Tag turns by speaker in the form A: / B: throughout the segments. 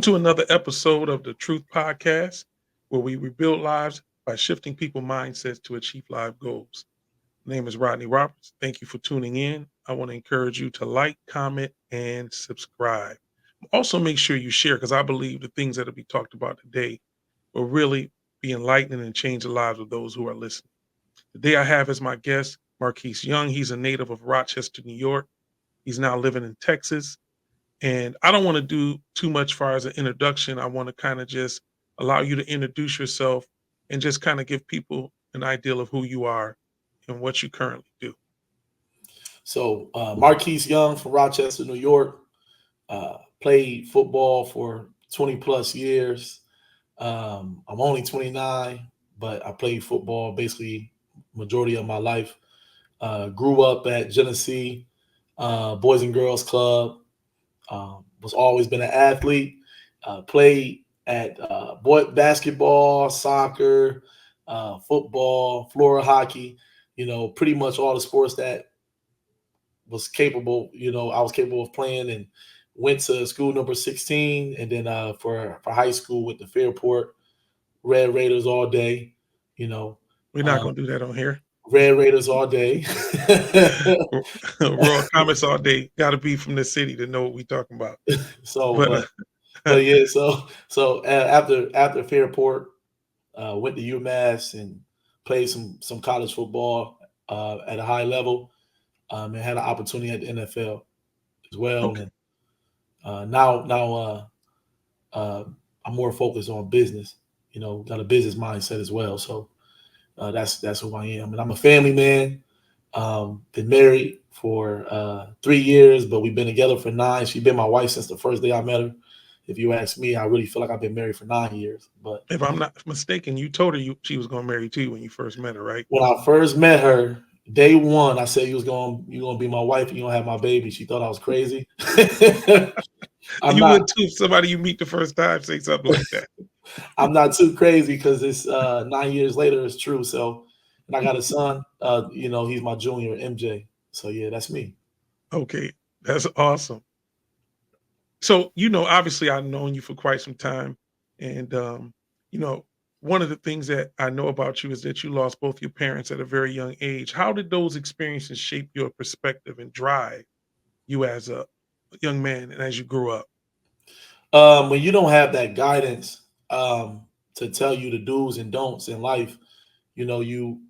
A: to another episode of the Truth Podcast, where we rebuild lives by shifting people's mindsets to achieve life goals. My name is Rodney Roberts. Thank you for tuning in. I want to encourage you to like, comment, and subscribe. Also, make sure you share because I believe the things that will be talked about today will really be enlightening and change the lives of those who are listening. Today, I have as my guest Marquis Young. He's a native of Rochester, New York. He's now living in Texas. And I don't want to do too much far as an introduction. I want to kind of just allow you to introduce yourself and just kind of give people an idea of who you are and what you currently do.
B: So Marquis Young from Rochester, New York, played football for 20 plus years. I'm only 29, but I played football basically majority of my life. Grew up at Genesee Boys and Girls Club. Was always been an athlete. Played at basketball, soccer, football, floor hockey. Pretty much all the sports that was capable. I was capable of playing, and went to school number 16, and then for high school with the Fairport Red Raiders all day. You know,
A: We're not
B: uh,
A: going to do that on here.
B: Red Raiders all day.
A: Raw comments all day. Got to be from the city to know what we're talking about.
B: so,
A: But
B: but but yeah, so after Fairport, went to UMass and played some college football at a high level, and had an opportunity at the NFL as well.
A: okay,
B: And now I'm more focused on business. Got a business mindset as well. So that's who I am, and I'm a family man. Been married for 3 years, but we've been together for 9. She's been my wife since the first day I met her. If you ask me, I really feel like I've been married for 9 years. But
A: if I'm not mistaken, you told her she was going to marry too when you first met her, right?
B: when I first met her, day one, I said you gonna be my wife and you gonna have my baby. She thought I was crazy. I'm
A: You
B: not
A: would too if somebody you meet the first time say something like that.
B: I'm not too crazy because it's 9 years later. It's true. So, and I got a son. He's my junior, MJ. So yeah, that's me.
A: Okay, that's awesome. So, obviously I've known you for quite some time. And, you know, one of the things that I know about you is that you lost both your parents at a very young age. How did those experiences shape your perspective and drive you as a young man and as you grew up?
B: When you don't have that guidance to tell you the do's and don'ts in life, you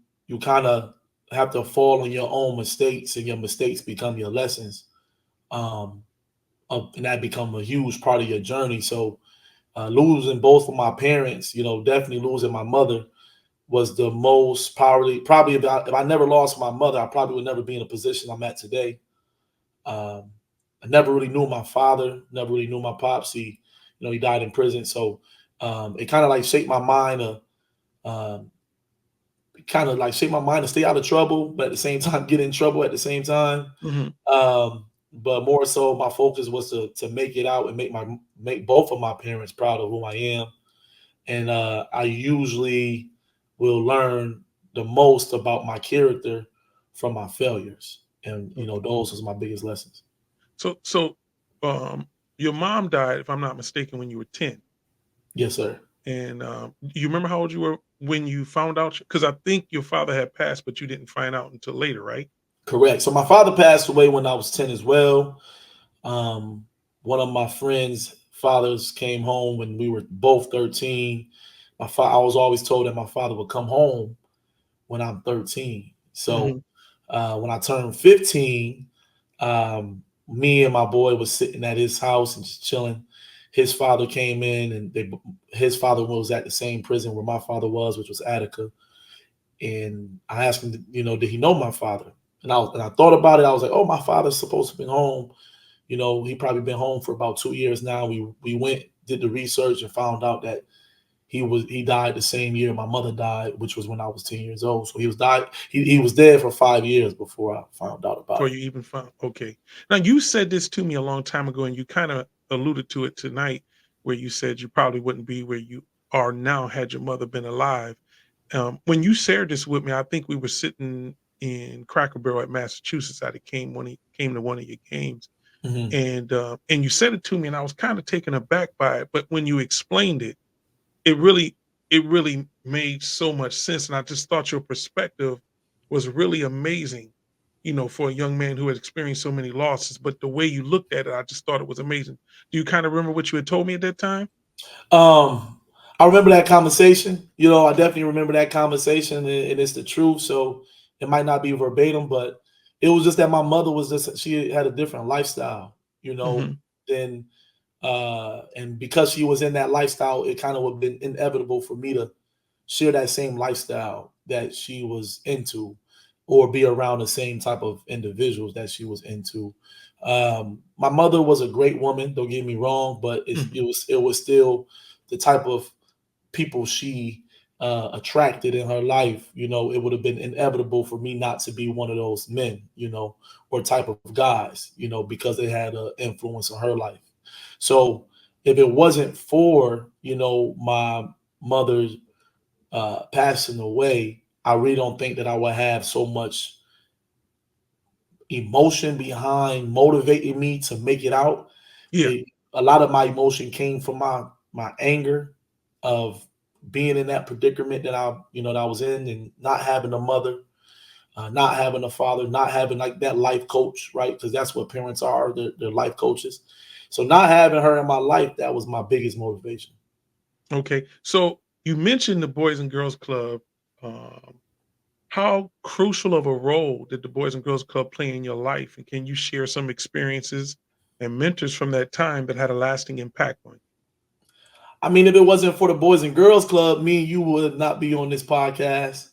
B: kind of have to fall on your own mistakes, and your mistakes become your lessons. Um, and that become a huge part of your journey. So losing both of my parents, definitely losing my mother was the most probably if I never lost my mother, I probably would never be in a position I'm at today. Um, I never really knew my father, never really knew my pops. He died in prison. So it kind of like shaped my mind um, shaped my mind to stay out of trouble, but at the same time get in trouble at the same time.
A: Mhm.
B: But more so, my focus was to make it out and make both of my parents proud of who I am. And I usually will learn the most about my character from my failures, and
A: Okay.
B: those was my biggest lessons.
A: So, um, your mom died, if I'm not mistaken, when you were 10.
B: Yes, sir.
A: And you remember how old you were when you found out? Because I think your father had passed, but you didn't find out until later, right?
B: Correct. So my father passed away when I was 10 as well. Um, One of my friends' fathers came home when we were both 13. I was always told that my father would come home when I'm 13. So
A: Hmm.
B: when I turned 15, me and my boy was sitting at his house and just chilling. His father came in, and his father was at the same prison where my father was, which was Attica. And I asked him, did he know my father? And I thought about it. I was like, oh, my father's supposed to be home. He probably been home for about 2 years now. We went, did the research, and found out that he died the same year my mother died, which was when I was 10 years old. So he was dead for 5 years before I found out about
A: Before
B: it.
A: you even found, okay. Now you said this to me a long time ago, and you kind of alluded to it tonight, where you said you probably wouldn't be where you are now had your mother been alive. When you shared this with me, I think we were sitting in Cracker Barrel at Massachusetts. I came to one of your games,
B: Mhm.
A: And you said it to me, and I was kind of taken aback by it. But when you explained it, it really it really made so much sense, and I just thought your perspective was really amazing, for a young man who had experienced so many losses. But the way you looked at it, I just thought it was amazing. Do you kind of remember what you had told me at that time?
B: Um, I remember that conversation. I definitely remember that conversation, and it's the truth. So it might not be verbatim, but it was just that my mother was just she had a different lifestyle,
A: Hmm.
B: than and because she was in that lifestyle, it kind of would have been inevitable for me to share that same lifestyle that she was into, or be around the same type of individuals that she was into. My mother was a great woman, don't get me wrong, but
A: Hmm.
B: it was still the type of people she attracted in her life. It would have been inevitable for me not to be one of those men, or type of guys, because they had an influence on her life. So if it wasn't for, my mother's passing away, I really don't think that I would have so much emotion behind motivating me to make it out.
A: Yeah.
B: A lot of my emotion came from my anger of being in that predicament that I was in, and not having a mother, not having a father, not having like that life coach, right? Because that's what parents are, they're life coaches. So not having her in my life, that was my biggest motivation.
A: Okay. So you mentioned the Boys and Girls Club. Um, how crucial of a role did the Boys and Girls Club play in your life? And can you share some experiences and mentors from that time that had a lasting impact on
B: I mean, if it wasn't for the Boys and Girls Club, me and you would not be on this podcast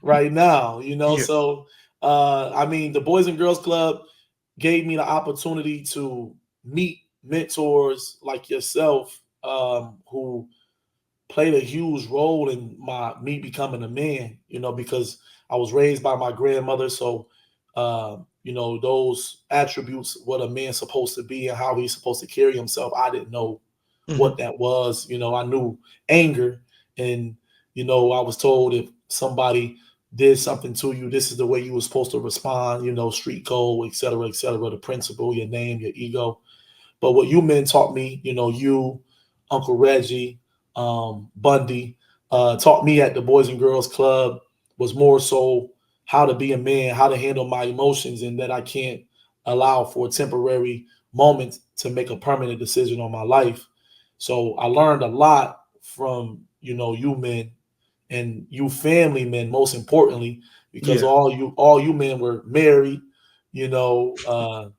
B: right now,
A: you? Yeah.
B: So, I mean, the Boys and Girls Club gave me the opportunity to meet mentors like yourself, who played a huge role in me becoming a man, because I was raised by my grandmother. So, those attributes, what a man's supposed to be and how he's supposed to carry himself, I didn't know
A: Hmm.
B: what that was. I knew anger, and, I was told if somebody did something to you, this is the way you were supposed to respond, street code, et cetera, the principle, your name, your ego. But what you men taught me, you, Uncle Reggie, Bundy, taught me at the Boys and Girls Club was more so how to be a man, how to handle my emotions, and that I can't allow for a temporary moment to make a permanent decision on my life. So I learned a lot from, you men, and you family men, most importantly, because
A: Yeah.
B: all you men were married, you know, uh,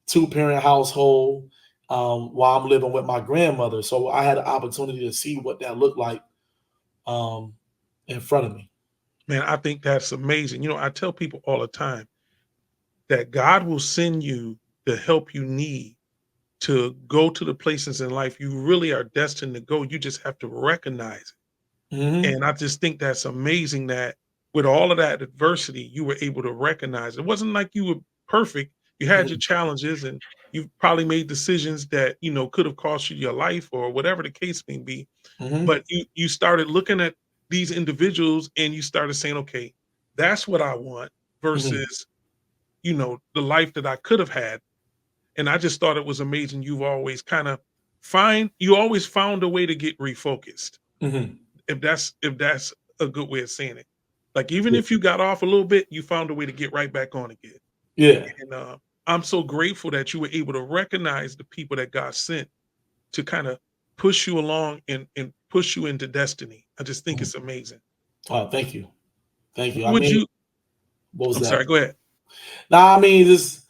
B: two-parent household, while I'm living with my grandmother. So I had an opportunity to see what that looked like, um, in front of me.
A: Man, I think that's amazing. I tell people all the time that God will send you the help you need to go to the places in life you really are destined to go. You just have to recognize it.
B: Hmm.
A: And I just think that's amazing that with all of that adversity, you were able to recognize it. It wasn't like you were perfect. You had your
B: Hmm.
A: challenges, and you probably made decisions that, could have cost you your life or whatever the case may be.
B: Hmm.
A: But you started looking at these individuals and you started saying, okay, that's what I want
B: Hmm.
A: versus, the life that I could have had. And I just thought it was amazing. You've always you always found a way to get refocused.
B: Hmm.
A: If that's a good way of saying it. Like, even
B: Yeah.
A: if you got off a little bit, you found a way to get right back on again.
B: Yeah.
A: And I'm so grateful that you were able to recognize the people that God sent to kind of push you along and push you into destiny. I just think
B: Mhm.
A: it's amazing.
B: Thank you. Thank you.
A: What
B: I
A: would
B: mean,
A: you
B: what was
A: I'm
B: that?
A: sorry, go ahead.
B: Now, I mean, it's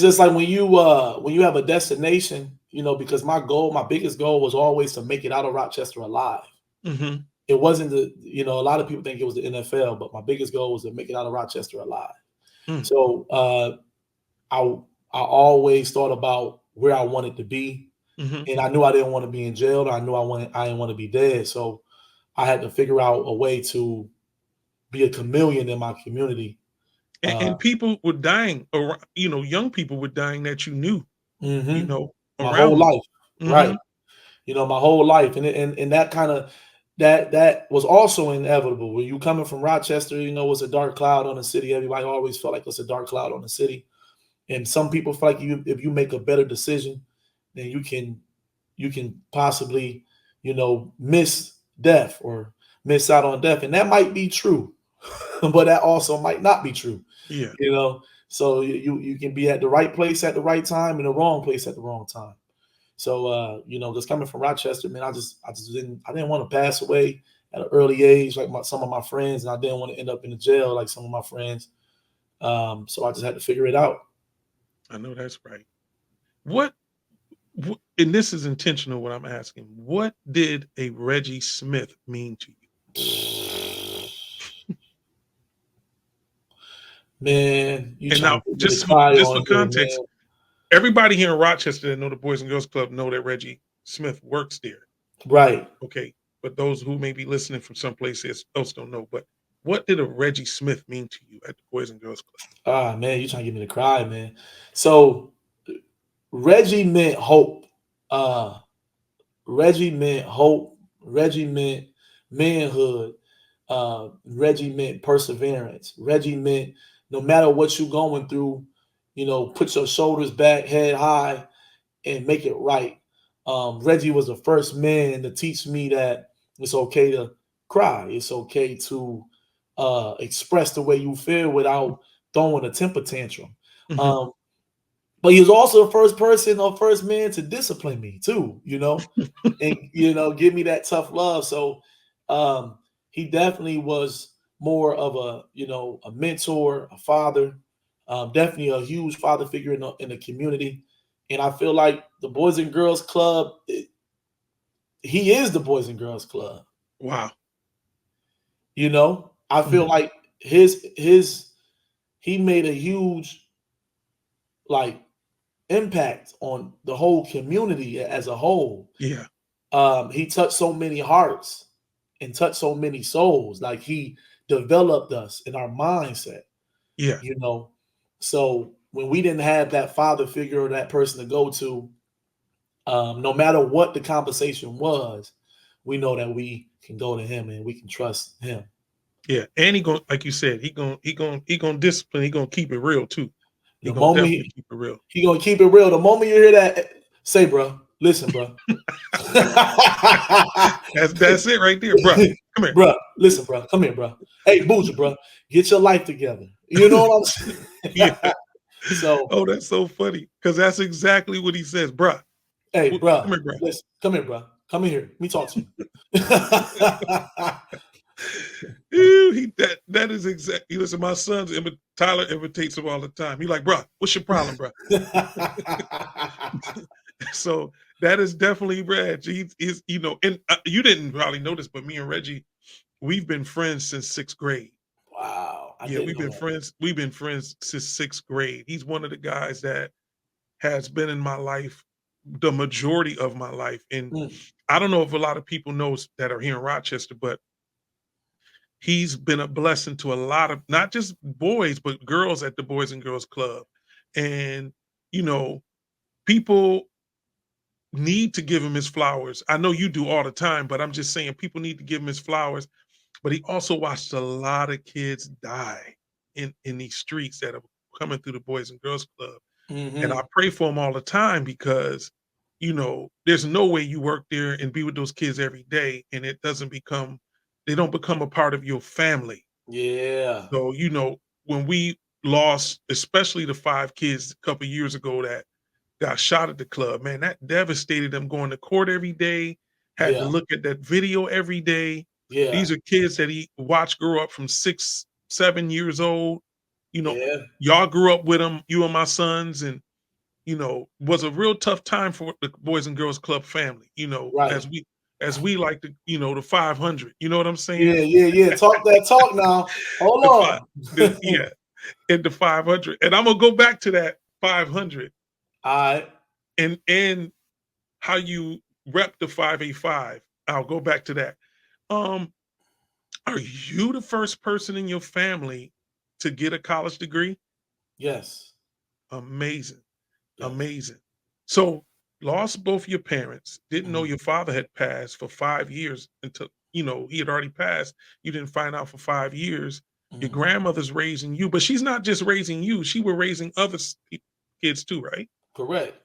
B: just like when you have a destination, because my biggest goal was always to make it out of Rochester alive.
A: Mhm.
B: It wasn't a lot of people think it was the NFL, but my biggest goal was to make it out of Rochester alive.
A: Mm.
B: So I I always thought about where I wanted to be,
A: Mhm.
B: and I knew I didn't want to be in jail. I didn't want to be dead. So I had to figure out a way to be a chameleon in my community. Uh,
A: And people were dying, or young people were dying that you knew, you
B: mhm.
A: know,
B: My whole
A: around you.
B: life, right?
A: Mhm.
B: My whole life, and that kind of that was also inevitable. When you coming from Rochester, it's a dark cloud on the city. Everybody always felt like it's a dark cloud on the city, And some people feel like if you make a better decision, then you can possibly, miss death or miss out on death. And that might be true, but that also might not be true,
A: Yeah.
B: you know. So you can be at the right place at the right time and the wrong place at the wrong time. So just coming from Rochester, man, I didn't want to pass away at an early age like some of my friends, and I didn't want to end up in the jail like some of my friends. So I just had to figure it out.
A: I know that's right. What, and this is intentional what I'm asking. What did a Reggie Smith mean to you?
B: Man, you
A: And
B: trying
A: now
B: to get me to
A: just
B: cry
A: just for
B: on here,
A: context,
B: man.
A: everybody here in Rochester that know the Boys and Girls Club know that Reggie Smith works there.
B: Right.
A: Okay. But those who may be listening from someplace else don't know. But what did a Reggie Smith mean to you at the Boys and Girls Club?
B: Ah, man, you trying to get me to cry, man. So Reggie meant hope. Uh, Reggie meant hope. Reggie meant manhood. Reggie meant perseverance. Reggie meant no matter what you're going through, put your shoulders back, head high, and make it right. Reggie was the first man to teach me that it's okay to cry. It's okay to express the way you feel without throwing a temper tantrum.
A: Mhm.
B: Um, but he was also the first person or first man to discipline me too, and give me that tough love. So um, he definitely was more of a mentor, a father, definitely a huge father figure in the community. And I feel like the Boys and Girls Club, he is the Boys and Girls Club.
A: Wow.
B: I feel
A: Mhm.
B: like his he made a huge like impact on the whole community as a whole.
A: Yeah.
B: He touched so many hearts and touched so many souls. Like he developed us in our mindset,
A: Yeah.
B: you know. So when we didn't have that father figure or that person to go to, no matter what the conversation was, we know that we can go to him and we can trust him.
A: Yeah. And he going like you said, he gonna discipline, he gonna keep it real too. He
B: The
A: gonna
B: moment
A: definitely keep it real.
B: he gonna keep it real. The moment you hear that, say, bro, listen, bro.
A: That's it right there, bruh. Come here.
B: Bruh, listen, bruh. Come here, bruh. Hey, Booja, bruh. Get your life together. You know what I'm
A: Yeah.
B: saying? So,
A: Oh, that's so funny because that's exactly what he says, bruh.
B: hey,
A: Come
B: bruh,
A: here, bruh.
B: listen. Come here, bruh. Come in here. Let me talk to you.
A: Ew, that is exactly. Listen, my son's Tyler imitates him all the time. He like, bruh, what's your problem, bruh? So that is definitely Reg. He's and you didn't probably notice, but me and Reggie, we've been friends since sixth grade.
B: Wow, I
A: Yeah,
B: didn't
A: we've
B: know
A: been
B: that.
A: friends. We've been friends since sixth grade. He's one of the guys that has been in my life the majority of my life. And
B: Mm,
A: I don't know if a lot of people knows that are here in Rochester, but he's been a blessing to a lot of not just boys, but girls at the Boys and Girls Club. And, you know, people need to give him his flowers. I know you do all the time, but I'm just saying people need to give him his flowers. But he also watched a lot of kids die in these streets that are coming through the Boys and Girls Club. And I
B: mm-hmm.
A: pray for him all the time because, there's no way you work there and be with those kids every day and they don't become a part of your family.
B: Yeah,
A: So, when we lost, especially the 5 kids a couple years ago that got shot at the club, man, that devastated them going to court every day, had to
B: yeah,
A: look at that video every day.
B: yeah,
A: These are kids that he watched grow up from 6, 7 years old. You know,
B: yeah.
A: y'all grew up with them, you and my sons, and was a real tough time for the Boys and Girls Club family,
B: Right.
A: as we like to, the 500, you know what I'm saying?
B: Yeah, yeah, yeah. Talk that talk now. Hold
A: The five,
B: on.
A: yeah, in the 500. And I'm gonna go back to that 500
B: All right.
A: and how you rep the 585. I'll go back to that. Um, are you the first person in your family to get a college degree?
B: Yes.
A: Amazing.
B: Yes.
A: Amazing. So, lost both your parents, didn't know
B: Mhm,
A: your father had passed for 5 years until, he had already passed. You didn't find out for 5 years. Your
B: mhm.
A: grandmother's raising you, but she's not just raising you, she was raising other people. kids too, right?
B: Correct.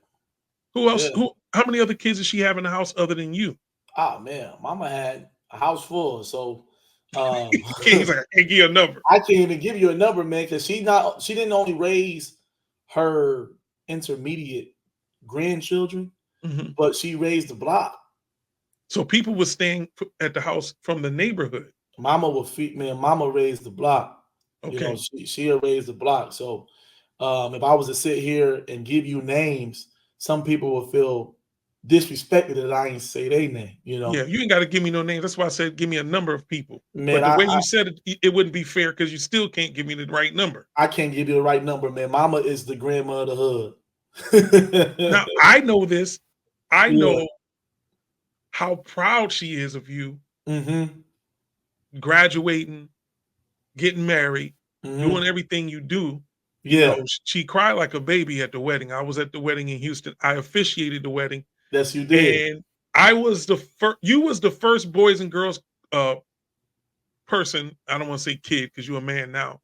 A: Who else?
B: Yeah.
A: Who? How many other kids does she have in the house other than you?
B: Ah man, mama had a house full. So um
A: He's like, I can't give you a number.
B: I can't even give you a number, man, because she didn't only raise her intermediate grandchildren,
A: Mhm.
B: but she raised the block.
A: So people were staying at the house from the neighborhood.
B: Mama will feed man, mama raised the block. You know,
A: Okay.
B: she raised the block. So if I was to sit here and give you names, some people will feel disrespected that I ain't say their name, you
A: Yeah,
B: know.
A: you ain't got to give me no names. That's why I said give me a number of people.
B: Man,
A: But the way you said it, it wouldn't be fair because you still can't give me the right number.
B: I can't give you the right number, man. Mama is the grandma of the
A: Now
B: hood.
A: I know this. I
B: Yeah.
A: know how proud she is of you
B: Mhm.
A: graduating, getting married, doing
B: Mhm.
A: everything you do. You know,
B: Yeah.
A: she cried like a baby at the wedding. I was at the wedding in Houston. I officiated the wedding,
B: Yes, you did.
A: and I was the first. You was the first boys and girls uh, person. I don't want to say kid because you're a man now,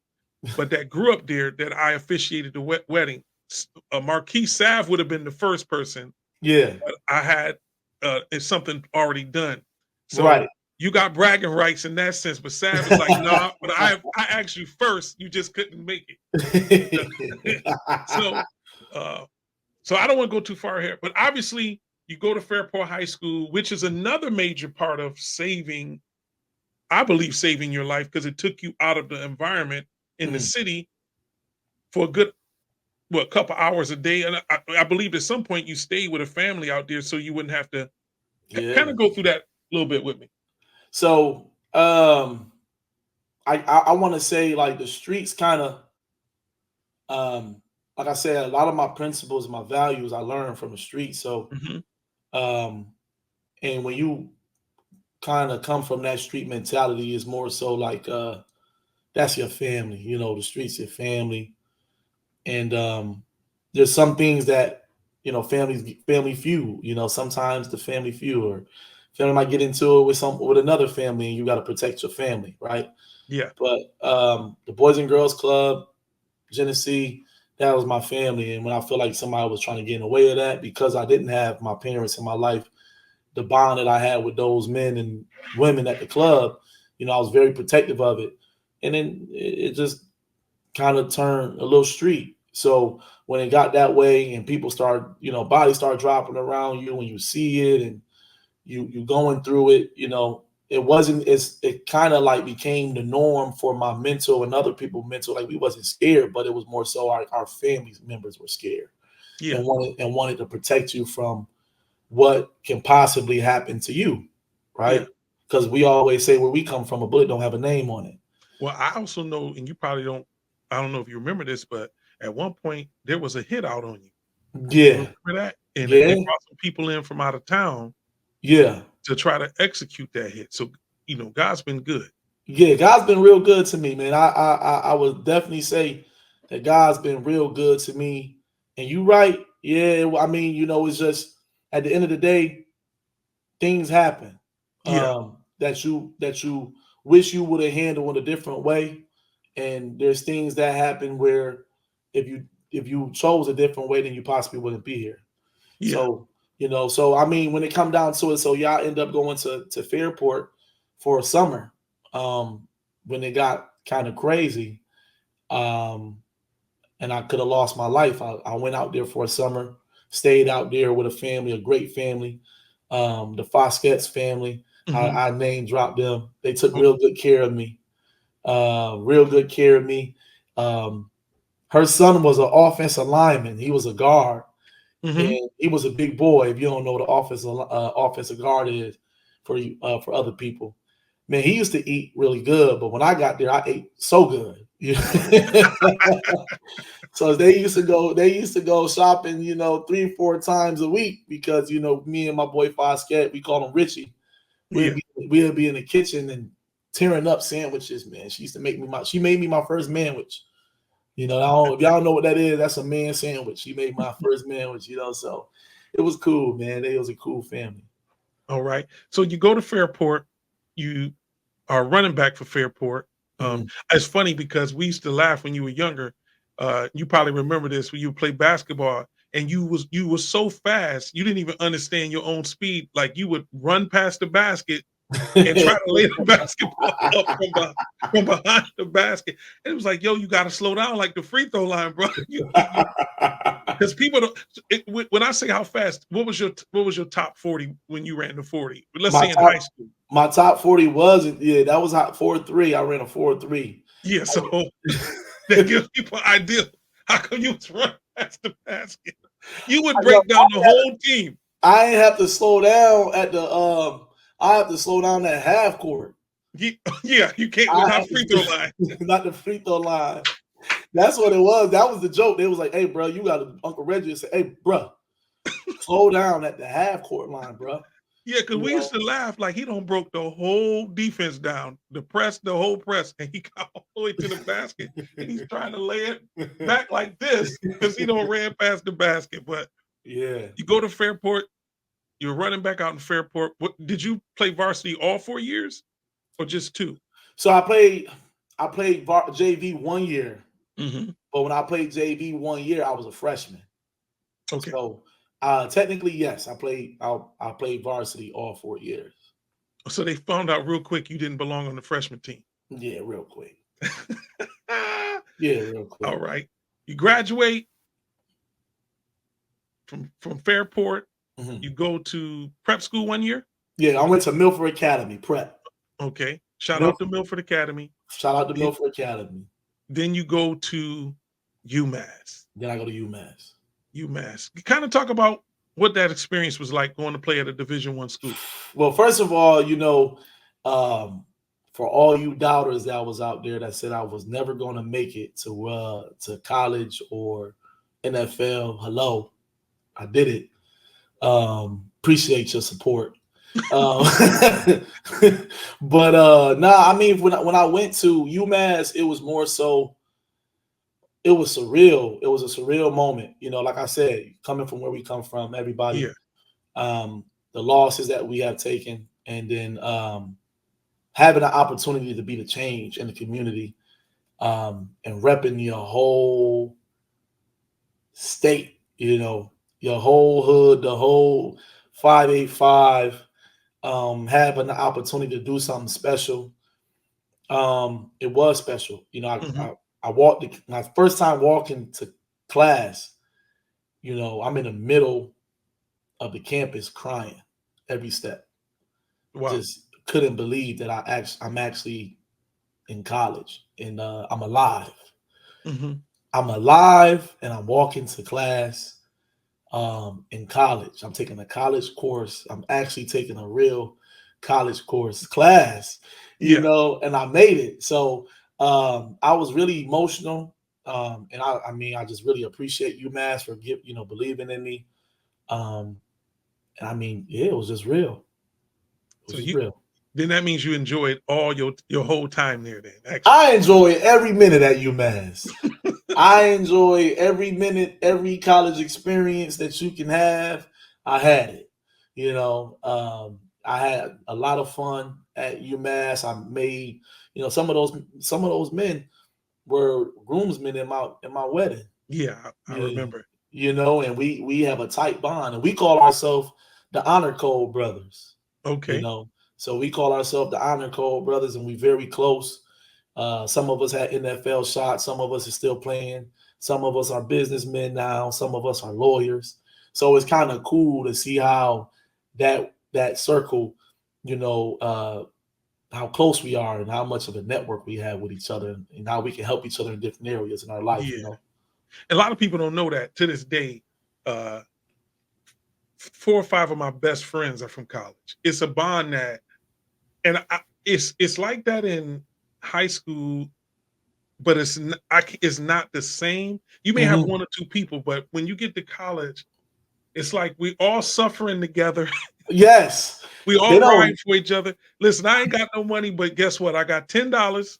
A: but that grew up there that I officiated the wedding. Marquis Sav would have been the first person,
B: Yeah.
A: but I had it's something already done. So
B: Right.
A: you got bragging rights in that sense, but Sav is like, nah, but I asked you first, you just couldn't make it. so uh so I don't want to go too far here, but obviously you go to Fairport High School, which is another major part of saving, I believe saving your life because it took you out of the environment in the
B: Mm.
A: city for a good a couple hours a day. And I believe at some point you stayed with a family out there so you wouldn't have to kind
B: Yeah.
A: of go through that a little bit with me.
B: So, I want to say like the streets kind of like I said, a lot of my principles, my values, I learned from the streets. So,
A: Hmm.
B: um, and when you kind of come from that street mentality, is more so like that's your family. You know, the streets your family, and there's some things that family feud. You know, sometimes the family feud or family might get into it with another family, and you got to protect your family, right?
A: Yeah.
B: But the Boys and Girls Club, Genesee, that was my family. And when I feel like somebody was trying to get in the way of that, because I didn't have my parents in my life, the bond that I had with those men and women at the club, I was very protective of it. And then it just kind of turned a little street. So when it got that way and people start, bodies start dropping around you and you see it and you going through it, it wasn't it kind of like became the norm for my mental and other people mental. Like we wasn't scared, but it was more so our family members were scared
A: Yeah.
B: and wanted to protect you from what can possibly happen to you,
A: Yeah.
B: right? Because we always say where we come from, a bullet don't have a name on it.
A: Well, I also know, and you probably don't, I don't know if you remember this, but at one point there was a hit out on you. You
B: Yeah,
A: remember that? And they
B: yeah,
A: brought some people in from out of town
B: yeah,
A: to try to execute that hit. So, God's been good.
B: yeah. God's been real good to me, man. I would definitely say that God's been real good to me. And you right, yeah. I mean, it's just at the end of the day, things happen
A: Yeah.
B: that you wish you would have handled in a different way. And there's things that happen where if you chose a different way, then you possibly wouldn't be here.
A: Yeah.
B: So, so I mean, when it come down to it, so y'all end up going to Fairport for a summer, when it got kind of crazy, um, and I could have lost my life. I went out there for a summer, stayed out there with a family, a great family, the Fosquette's family.
A: Hmm.
B: I name dropped them. They took real good care of me, real good care of me. Um, her son was an offensive lineman. He was a guard,
A: Hmm.
B: and he was a big boy. If you don't know what the offensive guard is for you, for other people, man, he used to eat really good. But when I got there, I ate so good. So they used to go shopping, 3 or 4 times a week because me and my boy Fosquette, we call him Richie. We'd
A: Yeah.
B: be we'd be in the kitchen and tearing up sandwiches, man. She made me my first manwich. If y'all know what that is, that's a man sandwich. She made my first manwich, so it was cool, man. They was a cool family.
A: All right. So you go to Fairport, you are running back for Fairport.
B: Mhm.
A: It's funny because we used to laugh when you were younger. You probably remember this when you play basketball and you was so fast you didn't even understand your own speed. Like you would run past the basket and try to lay the basketball up from behind the basket. And it was like, yo, you got to slow down like the free throw line, bro. Because people don't. When I say how fast, what was your top 40 when you ran the 40? Let's
B: my
A: say in high
B: top
A: school.
B: my top 40 wasn't, yeah, that was hot 4.3. I ran a 4.3.
A: Yeah, so that gives people an idea. How come you was running past the basket? You would break down the whole team.
B: I ain't have to slow down at the I have to slow down at half court.
A: Yeah, you can't. Well,
B: I
A: not
B: have
A: free throw line.
B: not the free throw line. That's what it was. That was the joke. They was like, "Hey, bro, you got to Uncle Reggie say, hey, bro, slow down at the half court line, bro."
A: Yeah, because we used to laugh like he don't broke the whole defense down, the whole press, and he got all the way to the basket, and he's trying to lay it back like this because he don't ran past the basket. But
B: yeah,
A: you go to Fairport, you're running back out in Fairport. What did you play varsity all 4 years or just two?
B: so I played JV 1 year,
A: Mm-hmm.
B: but when I played JV 1 year, I was a freshman.
A: Okay.
B: So technically, yes, I played varsity all 4 years.
A: So they found out real quick you didn't belong on the freshman team.
B: Yeah, real quick. Yeah, real quick.
A: All right. You graduate from Fairport.
B: Mhm.
A: You go to prep school 1 year.
B: Yeah, I went to Milford Academy prep.
A: Okay. Shout out to
B: Milford,
A: Milford Academy.
B: shout out to
A: Then,
B: Milford Academy.
A: then you go to UMass.
B: Then I go to UMass.
A: UMass. Kind of talk about what that experience was like going to play at a Division I school.
B: Well, first of all, for all you doubters that was out there that said I was never going to make it to college or NFL, hello, I did it. Appreciate your support. Um, but I mean, when I went to UMass, it was more so. It was surreal. It was a surreal moment. Like I said, coming from where we come from, everybody,
A: Yeah.
B: the losses that we have taken, and then having an opportunity to be the change in the community, and repping your whole state, your whole hood, the whole 585, having the opportunity to do something special. It was special.
A: Mm-hmm.
B: I walked my first time walking to class. I'm in the middle of the campus crying every step.
A: Wow.
B: Just couldn't believe that I'm actually in college and I'm alive.
A: Mm-hmm.
B: I'm alive and I'm walking to class in college. I'm taking a college course. I'm actually taking a real college course class,
A: Yeah.
B: and I made it. So I was really emotional. And I mean, I just really appreciate UMass for believing in me. Um, and I mean, yeah, it was just real. It
A: So
B: was just real.
A: then that means you enjoyed all your whole time there then, actually.
B: I enjoy every minute at UMass. I enjoy every minute, every college experience that you can have. I had it. I had a lot of fun at UMass. I made, some of those men were groomsmen in my wedding.
A: Yeah, I
B: Yeah,
A: remember.
B: and we have a tight bond, and we call ourselves the Honor Code Brothers. You
A: Okay.
B: know, so we call ourselves the Honor Code Brothers, and we very close. Some of us had NFL shots. Some of us are still playing. Some of us are businessmen now. Some of us are lawyers. So it's kind of cool to see how that circle, how close we are and how much of a network we have with each other and how we can help each other in different areas in our life.
A: Yeah. A lot of people don't know that to this day. Uh, 4 or 5 of my best friends are from college. It's a bond that, and it's like that in high school, but it's not the same. You may have
B: Mhm.
A: 1 or 2 people, but when you get to college, it's like we all suffering together.
B: Yes,
A: We
B: they
A: all ride
B: don't.
A: for each other. Listen, I ain't got no money, but guess what? I got $10.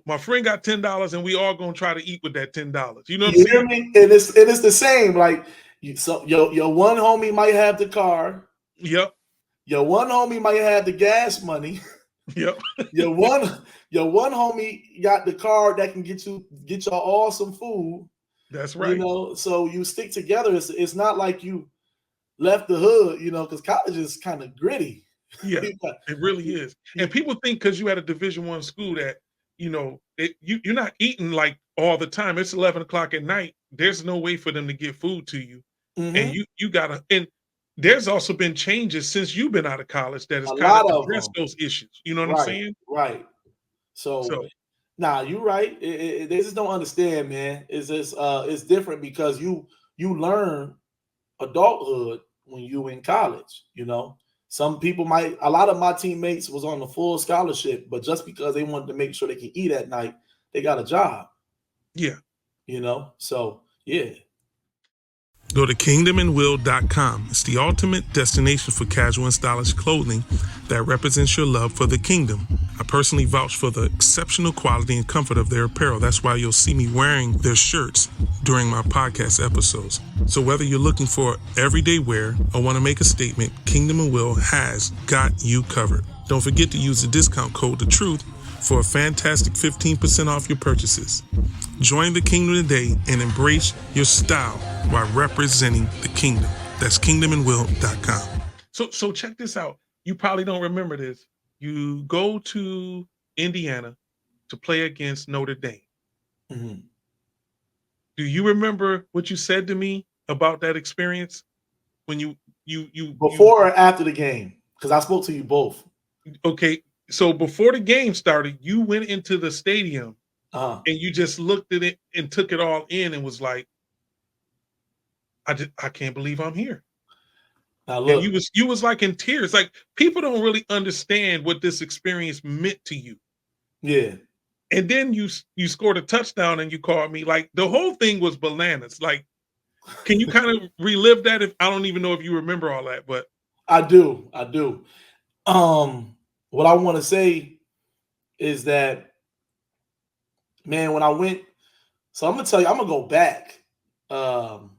A: My friend got $10, and we all gonna try to eat with that $10. You know what I'm
B: You hear
A: saying?
B: me? And it's the same. Like so your one homie might have the car.
A: Yep.
B: Your one homie might have the gas money.
A: Yep.
B: Your one, your one homie got the card that can get y'all all some food.
A: That's
B: You
A: right.
B: know, so you stick together. It's not like you left the hood. You know, because college is kind of gritty.
A: Yeah,
B: You got-
A: it really
B: you-
A: is. And
B: you-
A: people think because you had a Division I school that, you're not eating like all the time. It's 11 o'clock at night. There's no way for them to get food to you. And
B: mhm.
A: you gotta and there's also been changes since you've been out of college that has
B: A
A: kind of
B: lot of
A: addressed
B: them.
A: those issues. You know what I'm
B: Right,
A: saying?
B: right. So,
A: So
B: nah, you're right. They just don't understand, man. It's different because you learn adulthood when you in college. You know, some people might. A lot of my teammates was on the full scholarship, but just because they wanted to make sure they can eat at night, they got a job.
A: yeah.
B: You know, so yeah.
A: Go to kingdomandwill.com. It's the ultimate destination for casual and stylish clothing that represents your love for the kingdom. I personally vouch for the exceptional quality and comfort of their apparel. That's why you'll see me wearing their shirts during my podcast episodes. So whether you're looking for everyday wear or want to make a statement, Kingdom and Will has got you covered. Don't forget to use the discount code The Truth for a fantastic 15% off your purchases. Join the kingdom today and embrace your style while representing the kingdom. That's kingdomandwill.com. So check this out. You probably don't remember this. You go to Indiana to play against Notre Dame.
B: Mhm.
A: Do you remember what you said to me about that experience when you
B: Before or after the game, because I spoke to you both.
A: okay, so before the game started, you went into the stadium
B: Uh-huh.
A: and you just looked at it and took it all in and was like, I can't believe I'm here.
B: Now
A: And
B: look,
A: you was like in tears. Like people don't really understand what this experience meant to you.
B: yeah.
A: And then you scored a touchdown and you called me. Like the whole thing was bananas. Like, can you kind of relive that? If I don't even know if you remember all that, but
B: I do. I do. What I want to say is that, man, when I went, so I'm gonna tell you, I'm gonna go back. Um,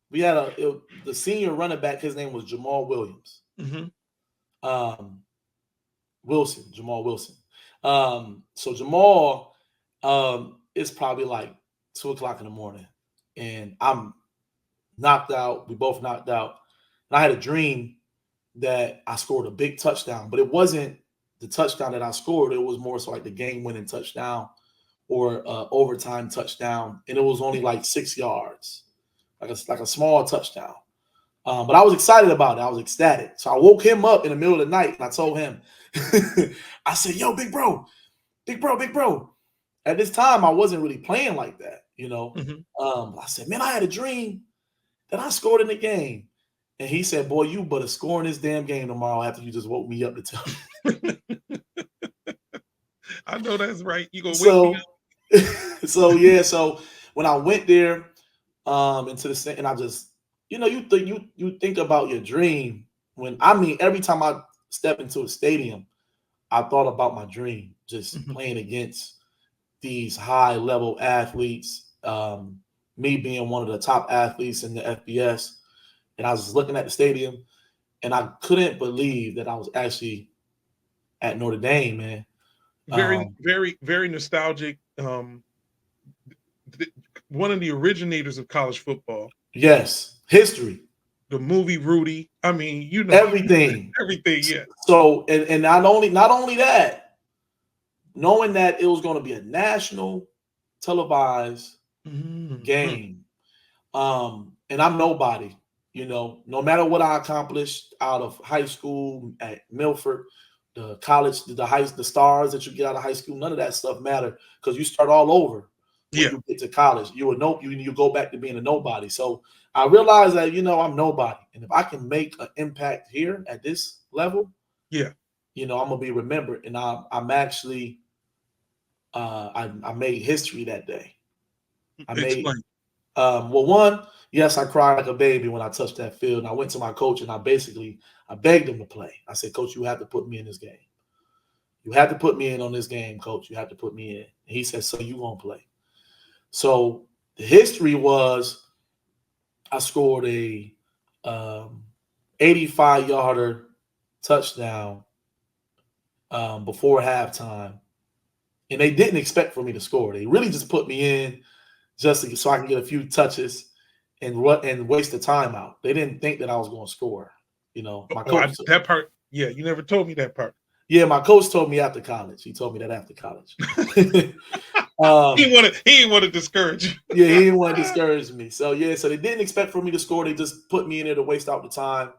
B: we had the senior running back. His name was Jamal Williams.
A: mhm,
B: Um, Jamal Wilson. So Jamal, it's probably like 2 o'clock in the morning, and I'm knocked out. We both knocked out, and I had a dream that I scored a big touchdown, but it wasn't the touchdown that I scored. It was more so like the game-winning touchdown or overtime touchdown, and it was only like 6 yards, like a small touchdown. But I was excited about it. I was ecstatic. So I woke him up in the middle of the night and I told him, I said, "Yo, big bro, big bro, big bro." At this time, I wasn't really playing like that, you know.
A: mhm.
B: I said, "Man, I had a dream that I scored in the game." And he said, "Boy, you better score in this damn game tomorrow after you just woke me up to tell me."
A: I know that's right. You gonna wake me
B: So, so yeah. So when I went there, into the and I just, you think about your dream when I mean every time I step into a stadium, I thought about my dream,
A: up?
B: just
A: Mhm.
B: playing against these high level athletes. Me being one of the top athletes in the FBS, and I was just looking at the stadium, and I couldn't believe that I was actually at Notre Dame, man.
A: Very,
B: Um,
A: very, very nostalgic. Th- One of the originators of college football,
B: yes, history,
A: the movie Rudy. I mean,
B: everything.
A: everything. Yeah.
B: So, and not only that, knowing that it was going to be a national televised
A: Mhm.
B: game. And I'm nobody, no matter what I accomplished out of high school at Milford, the college, the stars that you get out of high school, none of that stuff matter because you start all over when
A: Yeah.
B: you get to college. You go back to being a nobody. So I realized that I'm nobody, and if I can make an impact here at this level,
A: Yeah.
B: I'm gonna be remembered. And I'm actually I made history that day. I made
A: Explain.
B: well, one, yes, I cried like a baby when I touched that field. And I went to my coach and I begged him to play. I said, "Coach, you have to put me in this game. You have to put me in on this game, Coach. You have to put me in." And he said, "So you gonna play?" So the history was I scored a 85 yarder touchdown before halftime, and they didn't expect for me to score. They really just put me in so I can get a few touches and waste the timeout. They didn't think that I was going to score. My
A: Oh,
B: coach.
A: that part. Yeah, you never told me that part.
B: Yeah, my coach told me after college. He told me that after college.
A: He didn't want to discourage you.
B: Yeah, he didn't want to discourage me. So they didn't expect for me to score. They just put me in there to waste out the time.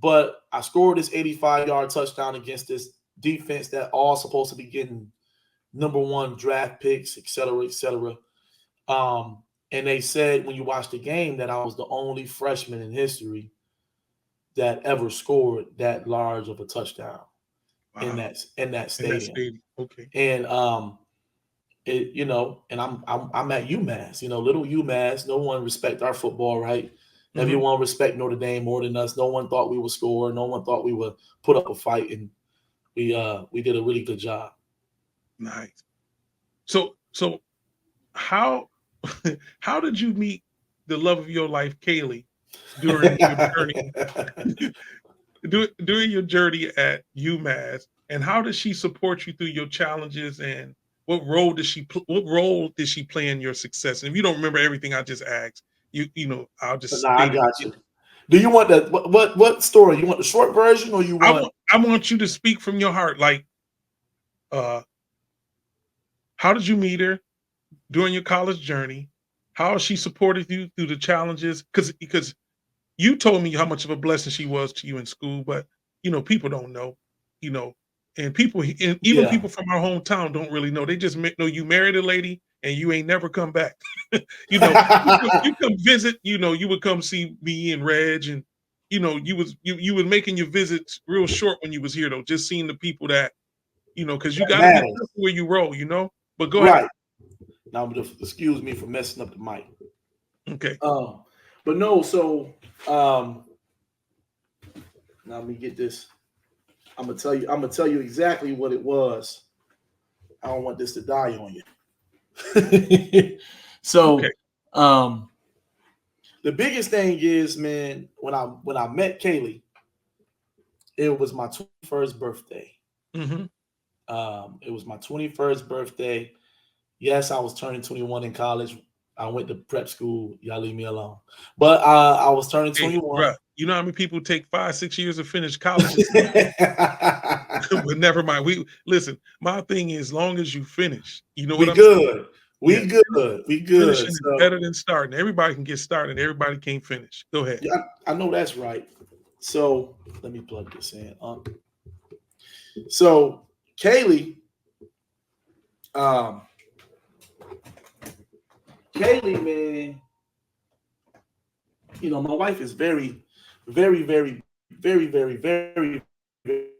B: But I scored this 85-yard touchdown against this defense that all supposed to be getting #1 draft picks, et cetera, et cetera. And they said when you watch the game that I was the only freshman in history that ever scored that large of a touchdown in
A: Wow.
B: that
A: In that
B: stadium.
A: stadium. Okay.
B: And and I'm at UMass, little UMass. No one respect our football, right? Everyone respect Notre Dame more than us. No one thought we would score. No one thought we would put up a fight, and we did a really good job.
A: Nice. So how how did you meet the love of your life, Kaylee, during your journey during your journey at UMass, and how does she support you through your challenges, and what role did she play in your success? And if you don't remember everything I just asked, I'll just
B: Nah, I
A: state it
B: got
A: again.
B: you. Do you want that? What story? You want the short version, or you want?
A: I want you to speak from your heart, like uh how did you meet her during your college journey? How has she supported you through the challenges? Because you told me how much of a blessing she was to you in school, but people don't know, you know, and even
B: Yeah.
A: people from our hometown don't really know. They just know you married a lady and you ain't never come back. You come visit. You would come see me and Reg, and you was making your visits real short when you was here though. Just seeing the people that because you
B: That
A: got to be
B: matters,
A: careful where you roll. But go ahead.
B: right? Now, excuse me for messing up the mic.
A: Okay.
B: But no. So, now let me get this. I'm gonna tell you. I'm gonna tell you exactly what it was. I don't want this to die on you.
A: Okay.
B: So, the biggest thing is, man, when I met Kaylee, it was my 21st birthday.
A: Hmm.
B: It was my 21st birthday. Yes, I was turning 21 in college. I went to prep school. Y'all leave me alone. But I was turning
A: Hey,
B: 21.
A: bruh, you know how many people take 5, 6 years to finish college? But never mind. We listen. My thing is, as long as you finish, you know what
B: We
A: I'm saying.
B: good.
A: Yeah,
B: We good. We good.
A: finishing is
B: So
A: better than starting. Everybody can get started. Everybody can't finish. Go ahead.
B: yeah, I know that's right. So let me plug this in. So Kaylee, um, Kaylee, man, my wife is very, very, very, very, very, very,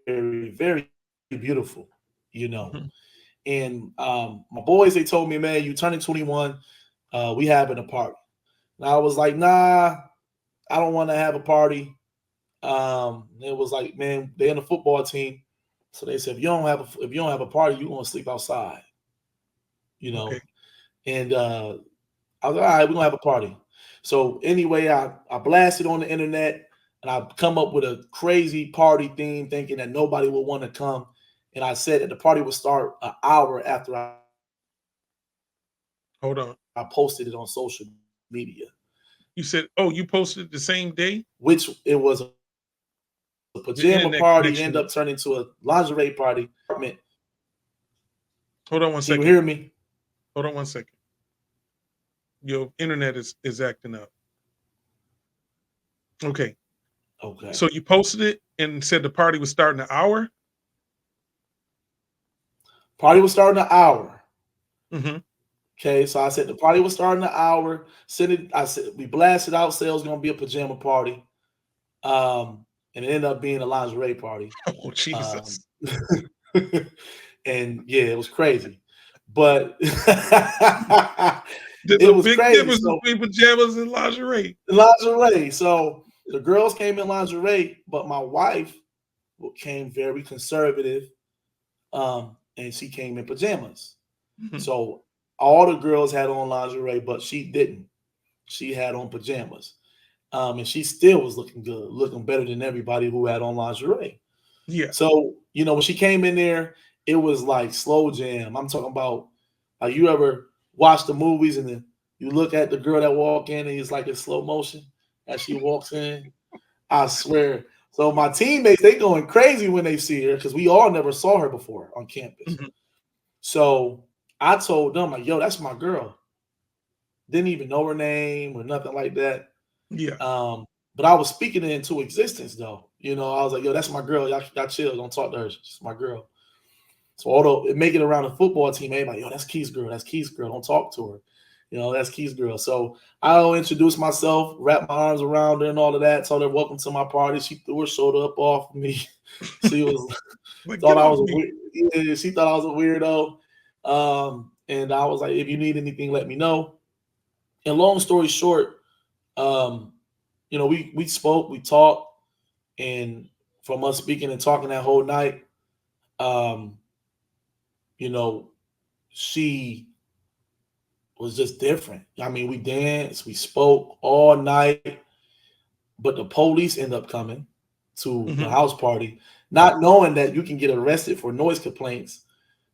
B: very, very beautiful. You know,
A: Mhm.
B: and my boys, they told me, man, you turning 21, we having a party. And I was like, nah, I don't want to have a party. It was like, man, they're in the football team, so they said if you don't have a party, you're gonna sleep outside, you
A: Okay.
B: know. And I was like, all right, we're gonna have a party. So anyway, I blasted on the internet and I come up with a crazy party theme, thinking that nobody would want to come. And I said that the party would start an hour after I
A: Hold on.
B: posted it on social media,
A: You said, oh, you posted the same day.
B: which it was a
A: The
B: pajama
A: internet
B: party, end
A: connection.
B: up turning into a lingerie party. Can
A: Hold on one
B: you
A: second.
B: hear me?
A: Hold on one second. Your internet is acting up. Okay.
B: Okay.
A: So you posted it and said the party was starting an hour.
B: Party was starting an hour.
A: Hmm.
B: Okay, so I said the party was starting an hour. Send it. I said we blasted out. Said it was gonna be a pajama party, and it ended up being a lingerie party.
A: Oh
B: Um,
A: Jesus!
B: and yeah, it was crazy, but
A: There's
B: it
A: a
B: was
A: big
B: crazy.
A: difference
B: So
A: between pajamas and lingerie.
B: lingerie. So the girls came in lingerie, but my wife came very conservative, and she came in pajamas.
A: Mhm.
B: So all the girls had on lingerie, but she didn't. She had on pajamas. And she still was looking good, looking better than everybody who had on lingerie.
A: Yeah.
B: So, when she came in there, it was like slow jam. I'm talking about, like, you ever watch the movies and then you look at the girl that walk in and it's like in slow motion as she walks in? I swear. So my teammates, they going crazy when they see her because we all never saw her before on campus.
A: Mhm.
B: So I told them, like, yo, that's my girl. Didn't even know her name or nothing like that.
A: Yeah.
B: But I was speaking it into existence though. I was like, yo, that's my girl. Y'all chill. Don't talk to her. She's my girl. So although it make it around the football team, everybody, yo, that's Key's girl. That's Key's girl. Don't talk to her. That's Key's girl. So I'll introduce myself, wrap my arms around her and all of that. Told her, welcome to my party. She threw her shoulder up off of me. She was
A: Like,
B: thought
A: get
B: I
A: off
B: was a
A: me.
B: weird. Yeah, she thought I was a weirdo. And I was like, if you need anything, let me know. And long story short, um, we spoke, we talked, and from us speaking and talking that whole night, um, you know, she was just different. I mean, we danced, we spoke all night, but the police end up coming to the
A: Mhm.
B: house party, not knowing that you can get arrested for noise complaints,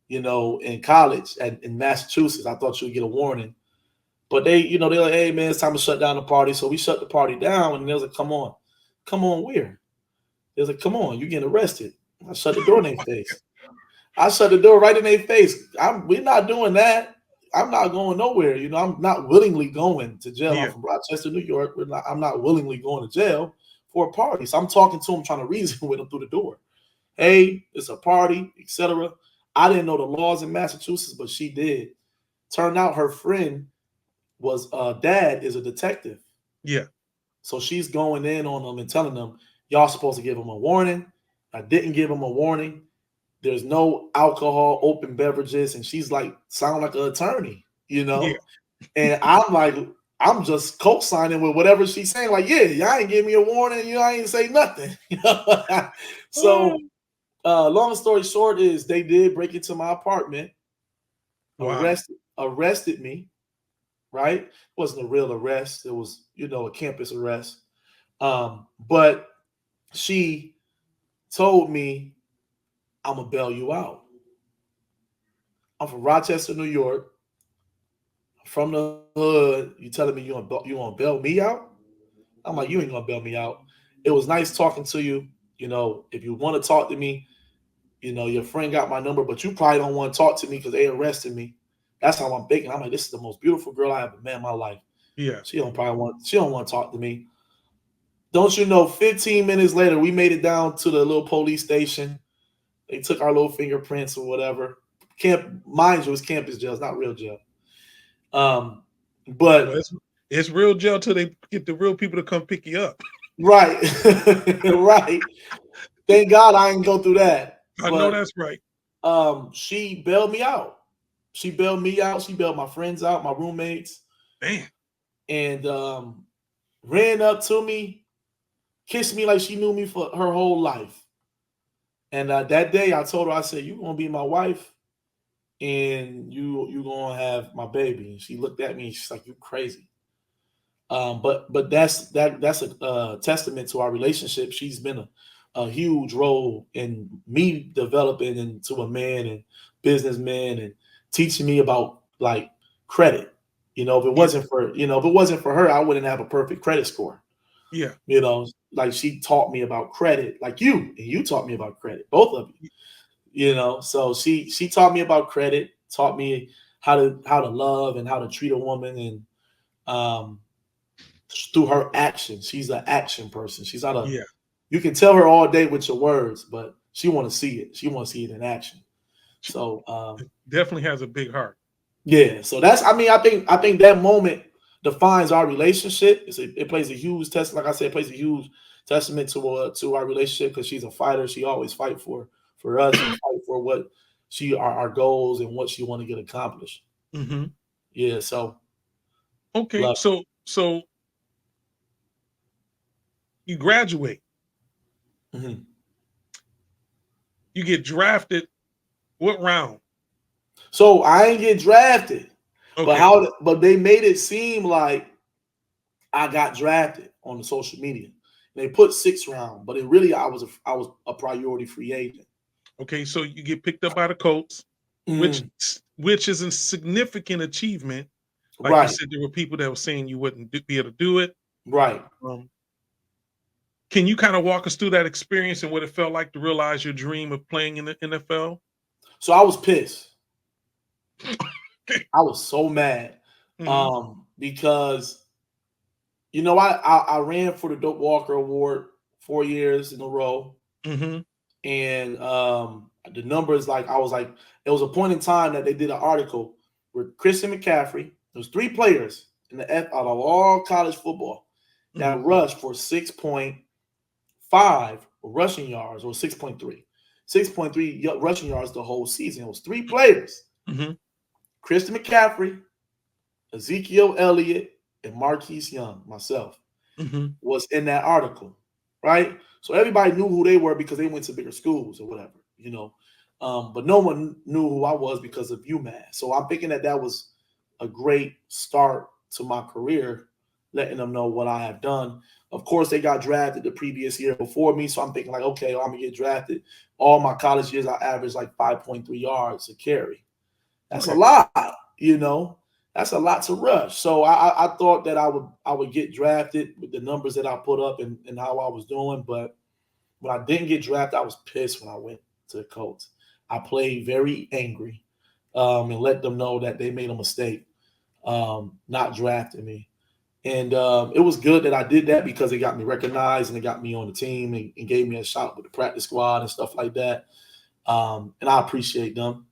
B: in college in Massachusetts. I thought you would get a warning. But they're like, hey man, it's time to shut down the party. So we shut the party down and they was like, come on, where? They was like, come on, you getting arrested. I shut the door in their face. I shut the door right in their face. We're not doing that. I'm not going nowhere. I'm not willingly going to jail. I'm
A: Yeah.
B: from Rochester, New York. I'm not willingly going to jail for a party. So I'm talking to them, trying to reason with them through the door. Hey, it's a party, etc. I didn't know the laws in Massachusetts, but she did. Turned out her friend was dad is a detective.
A: Yeah.
B: So she's going in on them and telling them, y'all supposed to give them a warning. I didn't give them a warning. There's no alcohol, open beverages. And she's like, sound like an attorney, you
A: Yeah.
B: know? And I'm like, I'm just co-signing with whatever she's saying. Like, yeah, y'all ain't give me a warning. I ain't say nothing.
A: Oh,
B: So long story short is they did break into my apartment,
A: wow.
B: arrested me, right? It wasn't a real arrest. It was, a campus arrest. But she told me, I'm gonna bail you out. I'm from Rochester, New York. From the hood. You telling me you gonna bail me out? I'm like, you ain't gonna bail me out. It was nice talking to you. If you want to talk to me, your friend got my number, but you probably don't want to talk to me because they arrested me. That's how I'm thinking. I'm like, this is the most beautiful girl I ever met in my life.
A: Yeah.
B: She don't want to talk to me. Don't you know, 15 minutes later, we made it down to the little police station. They took our little fingerprints or whatever. Mind you, it's campus jail. It's not real jail. Um,
A: Well,
B: but
A: it's real jail till they get the real people to come pick you up.
B: right, right. Thank God I didn't go through that.
A: I know
B: But
A: that's right.
B: she bailed me out. She bailed me out. She bailed my friends out, my roommates,
A: Man.
B: and ran up to me, kissed me like she knew me for her whole life. And that day, I told her, I said, "You gonna be my wife, and you gonna have my baby." And she looked at me, and she's like, "You crazy." But that's a testament to our relationship. She's been a huge role in me developing into a man and businessman and teaching me about like credit.
A: Yeah.
B: If it wasn't for her, I wouldn't have a perfect credit score.
A: Yeah.
B: Like she taught me about credit, like and you taught me about credit, both of you. So she taught me about credit, taught me how to love and how to treat a woman, and um, through her action. She's an action person. She's not a.
A: Yeah.
B: You can tell her all day with your words, but she want to see it. She want to see it in action.
A: She
B: So
A: definitely has a big heart.
B: yeah. So that's. I mean, I think that moment defines our relationship. It plays a huge test. Like I said, it plays a huge testament to our relationship because she's a fighter. She always fight for us and fight for what our goals and what she want to get accomplished.
A: Hmm.
B: Yeah. So
A: Okay.
B: love.
A: So you graduate,
B: Mhm.
A: you get drafted. What round?
B: So I ain't get drafted. But
A: Okay.
B: how? But they made it seem like I got drafted on the social media, They put 6th round, but it really I was a priority free agent.
A: Okay, so you get picked up by the Colts, which
B: Mm,
A: which is a significant achievement. Like you
B: right,
A: said, there were people that were saying you wouldn't be able to do it.
B: right.
A: Um, can you kind of walk us through that experience and what it felt like to realize your dream of playing in the NFL?
B: So I was pissed. I was so mad
A: Hmm.
B: because I ran for the Dope Walker Award 4 years in a row,
A: Hmm.
B: and the numbers like I was like it was a point in time that they did an article where Christian McCaffrey. There was 3 players in the F out of all college football
A: Hmm.
B: that rushed for 6.5 rushing yards or 6.3. 6.3 rushing yards the whole season. It was 3 players:
A: Hmm.
B: Christian McCaffrey, Ezekiel Elliott, and Marquis Young, myself,
A: Hmm.
B: was in that article, right? So everybody knew who they were because they went to bigger schools or whatever. But no one knew who I was because of UMass. So I'm thinking that was a great start to my career, letting them know what I have done. Of course, they got drafted the previous year before me, so I'm thinking like, okay, I'm gonna get drafted. All my college years, I averaged like 5.3 yards a carry. That's a
A: Okay.
B: lot, you know. That's a lot to rush. So I thought that I would get drafted with the numbers that I put up and how I was doing. But when I didn't get drafted, I was pissed when I went to the Colts. I played very angry, and let them know that they made a mistake, not drafting me. And it was good that I did that because it got me recognized and it got me on the team and gave me a shot with the practice squad and stuff like that. And I appreciate them.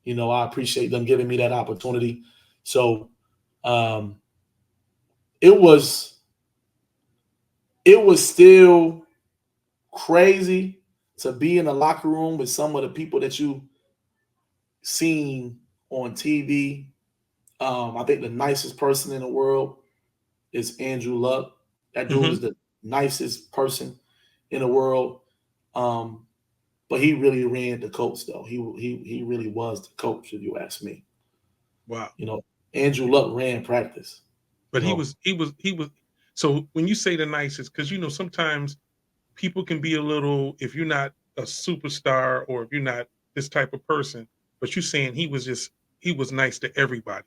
B: I appreciate them giving me that opportunity. So um, it was it was still crazy to be in the locker room with some of the people that you seen on TV. I think the nicest person in the world is Andrew Luck. That dude
A: Hmm.
B: is the nicest person in the world. Um, but he really ran the coach, though. He really was the coach, if you ask me.
A: Wow.
B: You know, Andrew Luck ran practice. You
A: But he
B: know,
A: was he was he was so when you say the nicest, because sometimes people can be a little, if you're not a superstar or if you're not this type of person, but you're saying he was nice to everybody.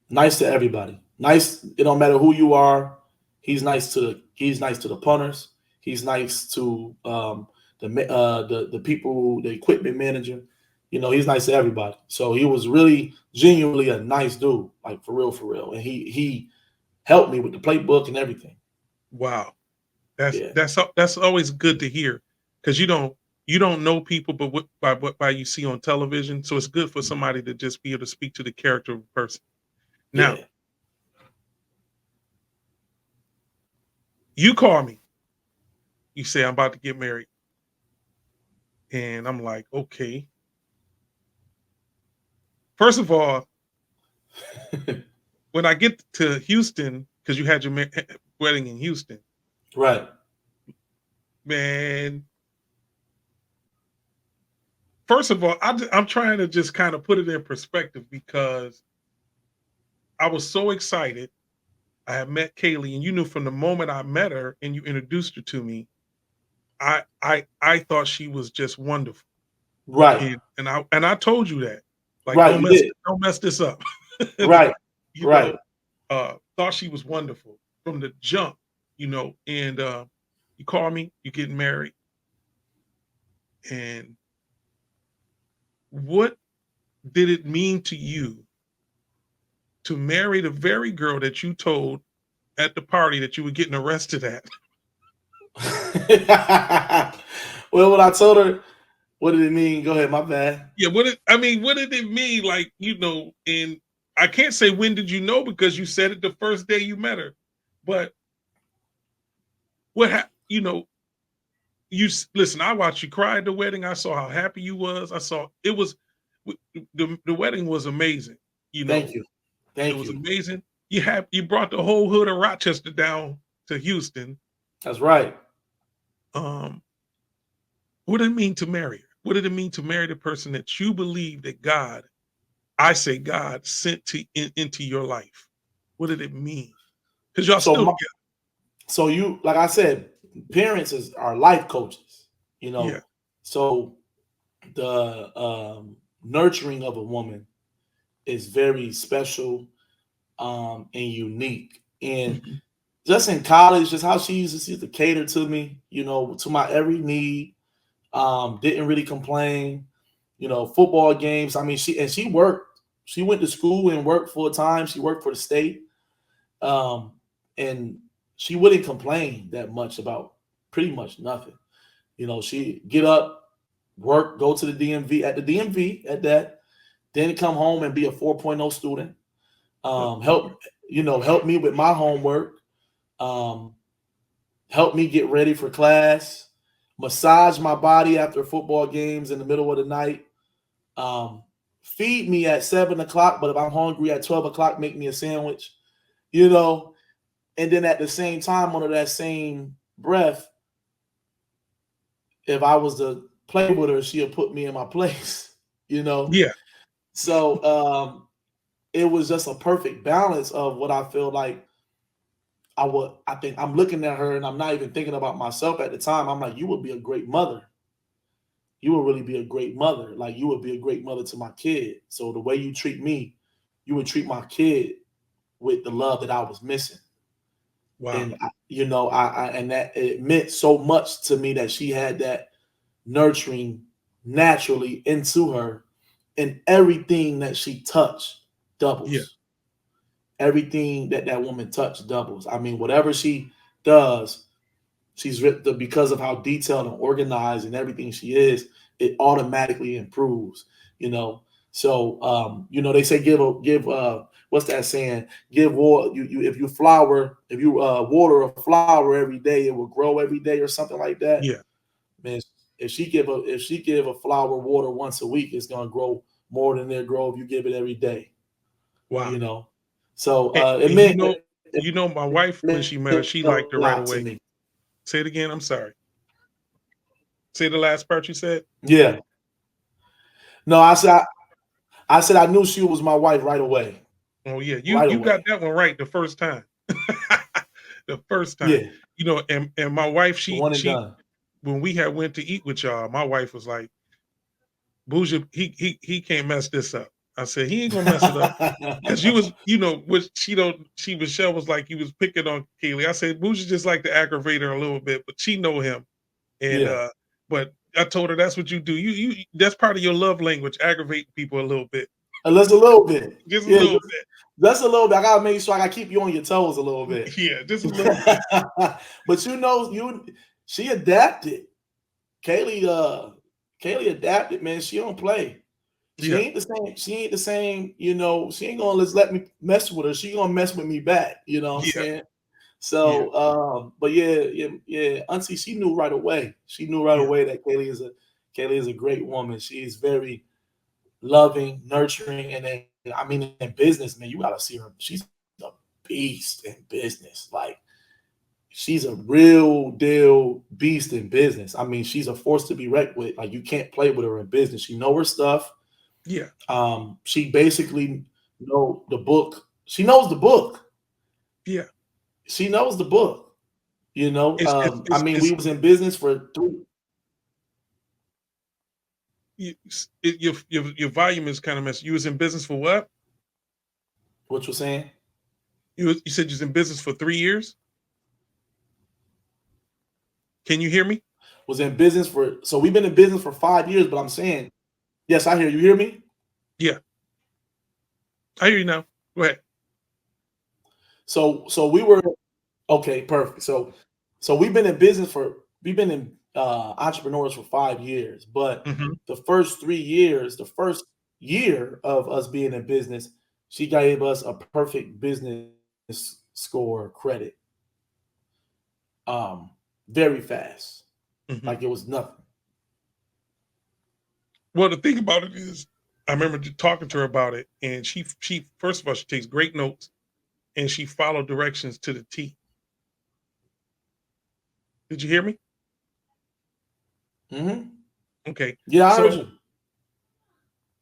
B: nice to everybody. Nice. It don't matter who you are. He's nice to the punters. He's nice to the people, the equipment manager. He's nice to everybody. So he was really genuinely a nice dude, like for real. And he helped me with the playbook and everything.
A: Wow.
B: Yeah,
A: That's always good to hear, because you don't know people, but by you see on television. So it's good for somebody to just be able to speak to the character of a person. Now,
B: yeah.
A: you call me, you say I'm about to get married, and I'm like, okay. First of all, when I get to Houston, because you had your wedding in Houston,
B: Right.
A: man. First of all, I'm trying to just kind of put it in perspective because I was so excited. I had met Kaylee, and you knew from the moment I met her and you introduced her to me, I thought she was just wonderful,
B: Right.
A: and I told you that, like,
B: Right. You did.
A: don't mess this up,
B: Right.
A: you
B: Right.
A: know. Thought she was wonderful from the jump, and you call me, you getting married, and what did it mean to you to marry the very girl that you told at the party that you were getting arrested at?
B: Well, when I told her, what did it mean? Go ahead, my bad.
A: Yeah, what did it mean? Like, and I can't say when did you know because you said it the first day you met her. But what listen, I watched you cry at the wedding. I saw how happy you was. I saw it was the wedding was amazing. You
B: Thank
A: know,
B: you.
A: it
B: Thank
A: was
B: you.
A: amazing. You brought the whole hood of Rochester down to Houston.
B: That's right.
A: Um, what did it mean to marry her? What did it mean to marry the person that you believe that I say God sent into your life? What did it mean? Because y'all
B: So
A: still
B: my,
A: together.
B: So you, like I said, parents are life coaches, you
A: Yeah.
B: know. So the nurturing of a woman is very special and unique. And
A: Mhm.
B: just in college, just how she used to cater to me, you know, to my every need. Didn't really complain. You know, football games. I mean, she worked. She went to school and worked full time. She worked for the state, um, and she wouldn't complain that much about pretty much nothing. You know, she get up, work, go to the DMV at the DMV at that, then come home and be a 4.0 student.
A: Okay.
B: Help me with my homework. Um, help me get ready for class. Massage my body after football games in the middle of the night. Um, feed me at 7 o'clock, but if I'm hungry at 12 o'clock, make me a sandwich. You know, and then at the same time, under that same breath, if I was to play with her, she'll put me in my place. You know,
A: Yeah.
B: so it was just a perfect balance of what I feel like I think I'm looking at her and I'm not even thinking about myself at the time. I'm like, you would be a great mother. You would really be a great mother. Like you would be a great mother to my kid. So the way you treat me, you would treat my kid with the love that I was missing.
A: Wow.
B: And I and that it meant so much to me that she had that nurturing naturally into her, and everything that she touched
A: Yeah.
B: doubles. Everything that that woman touched doubles. I mean, whatever she does, because of how detailed and organized and everything she is, it automatically improves. You know, so they say give what's that saying? Give water. You if you water a flower every day, it will grow every day or something like that.
A: Yeah.
B: Man, if she give a flower water once a week, it's gonna grow more than it grow if you give it every day.
A: Wow.
B: You know, so it
A: And
B: meant
A: my
B: it
A: wife when
B: meant
A: she met her,
B: a
A: she
B: lot
A: liked her
B: to
A: right
B: me.
A: away. Say it again. I'm sorry. Say the last part you said.
B: Yeah. No, I said I knew she was my wife right away.
A: Oh yeah,
B: Right
A: you got
B: away.
A: that one right the first time. The first time.
B: Yeah.
A: And my wife, she
B: One and
A: she
B: done.
A: when we had went to eat with y'all, my wife was like, Bougie, he can't mess this up. I said, he ain't gonna mess it up. Cause you was, which Michelle was like, you was picking on Keely. I said, Bougie just like to aggravate her a little bit, but she know him. And
B: Yeah.
A: but I told her that's what you do. That's part of your love language, aggravating people a little bit.
B: Just a little bit.
A: Just a
B: Yeah,
A: little
B: just a little bit. I gotta make sure I gotta keep you on your toes a little
A: bit.
B: bit.
A: Yeah, just a little bit.
B: But she adapted. Kaylee Kaylee adapted, man. She don't play. She
A: Yeah,
B: ain't the same. She ain't the same. She ain't gonna just let me mess with her. She gonna mess with me back. You know what I'm
A: yeah,
B: saying?
A: yeah,
B: So, but yeah. Auntie, she knew right away. She knew right
A: yeah,
B: away that Kaylee is a great woman. She is very loving, nurturing, and then I mean, in business, man, you gotta see her. She's a beast in business. Like she's a real deal beast in business. I mean, she's a force to be reckoned with. Like you can't play with her in business. She know her stuff.
A: yeah,
B: She basically know the book. She knows the book.
A: yeah.
B: She knows the book.
A: It's it's
B: I
A: it's,
B: mean, we
A: it's
B: was in business for three.
A: your volume is kind of messed. You was in business for what?
B: What you saying?
A: You said you was in business for 3 years. Can you hear me?
B: Was in business for so we've been in business for 5 years. But I'm saying, yes, I hear you. Hear me?
A: Yeah, I hear you now. Go ahead.
B: So we were okay. Perfect. So we've been in entrepreneurs for 5 years. But
A: Hmm.
B: the first year of us being in business, she gave us a perfect business score credit. Um, very fast,
A: Hmm.
B: like it was nothing.
A: Well, the thing about it is, I remember talking to her about it, and she first of all she takes great notes, and she followed directions to the T. Did you hear me?
B: Hmm.
A: Okay,
B: Yeah, I heard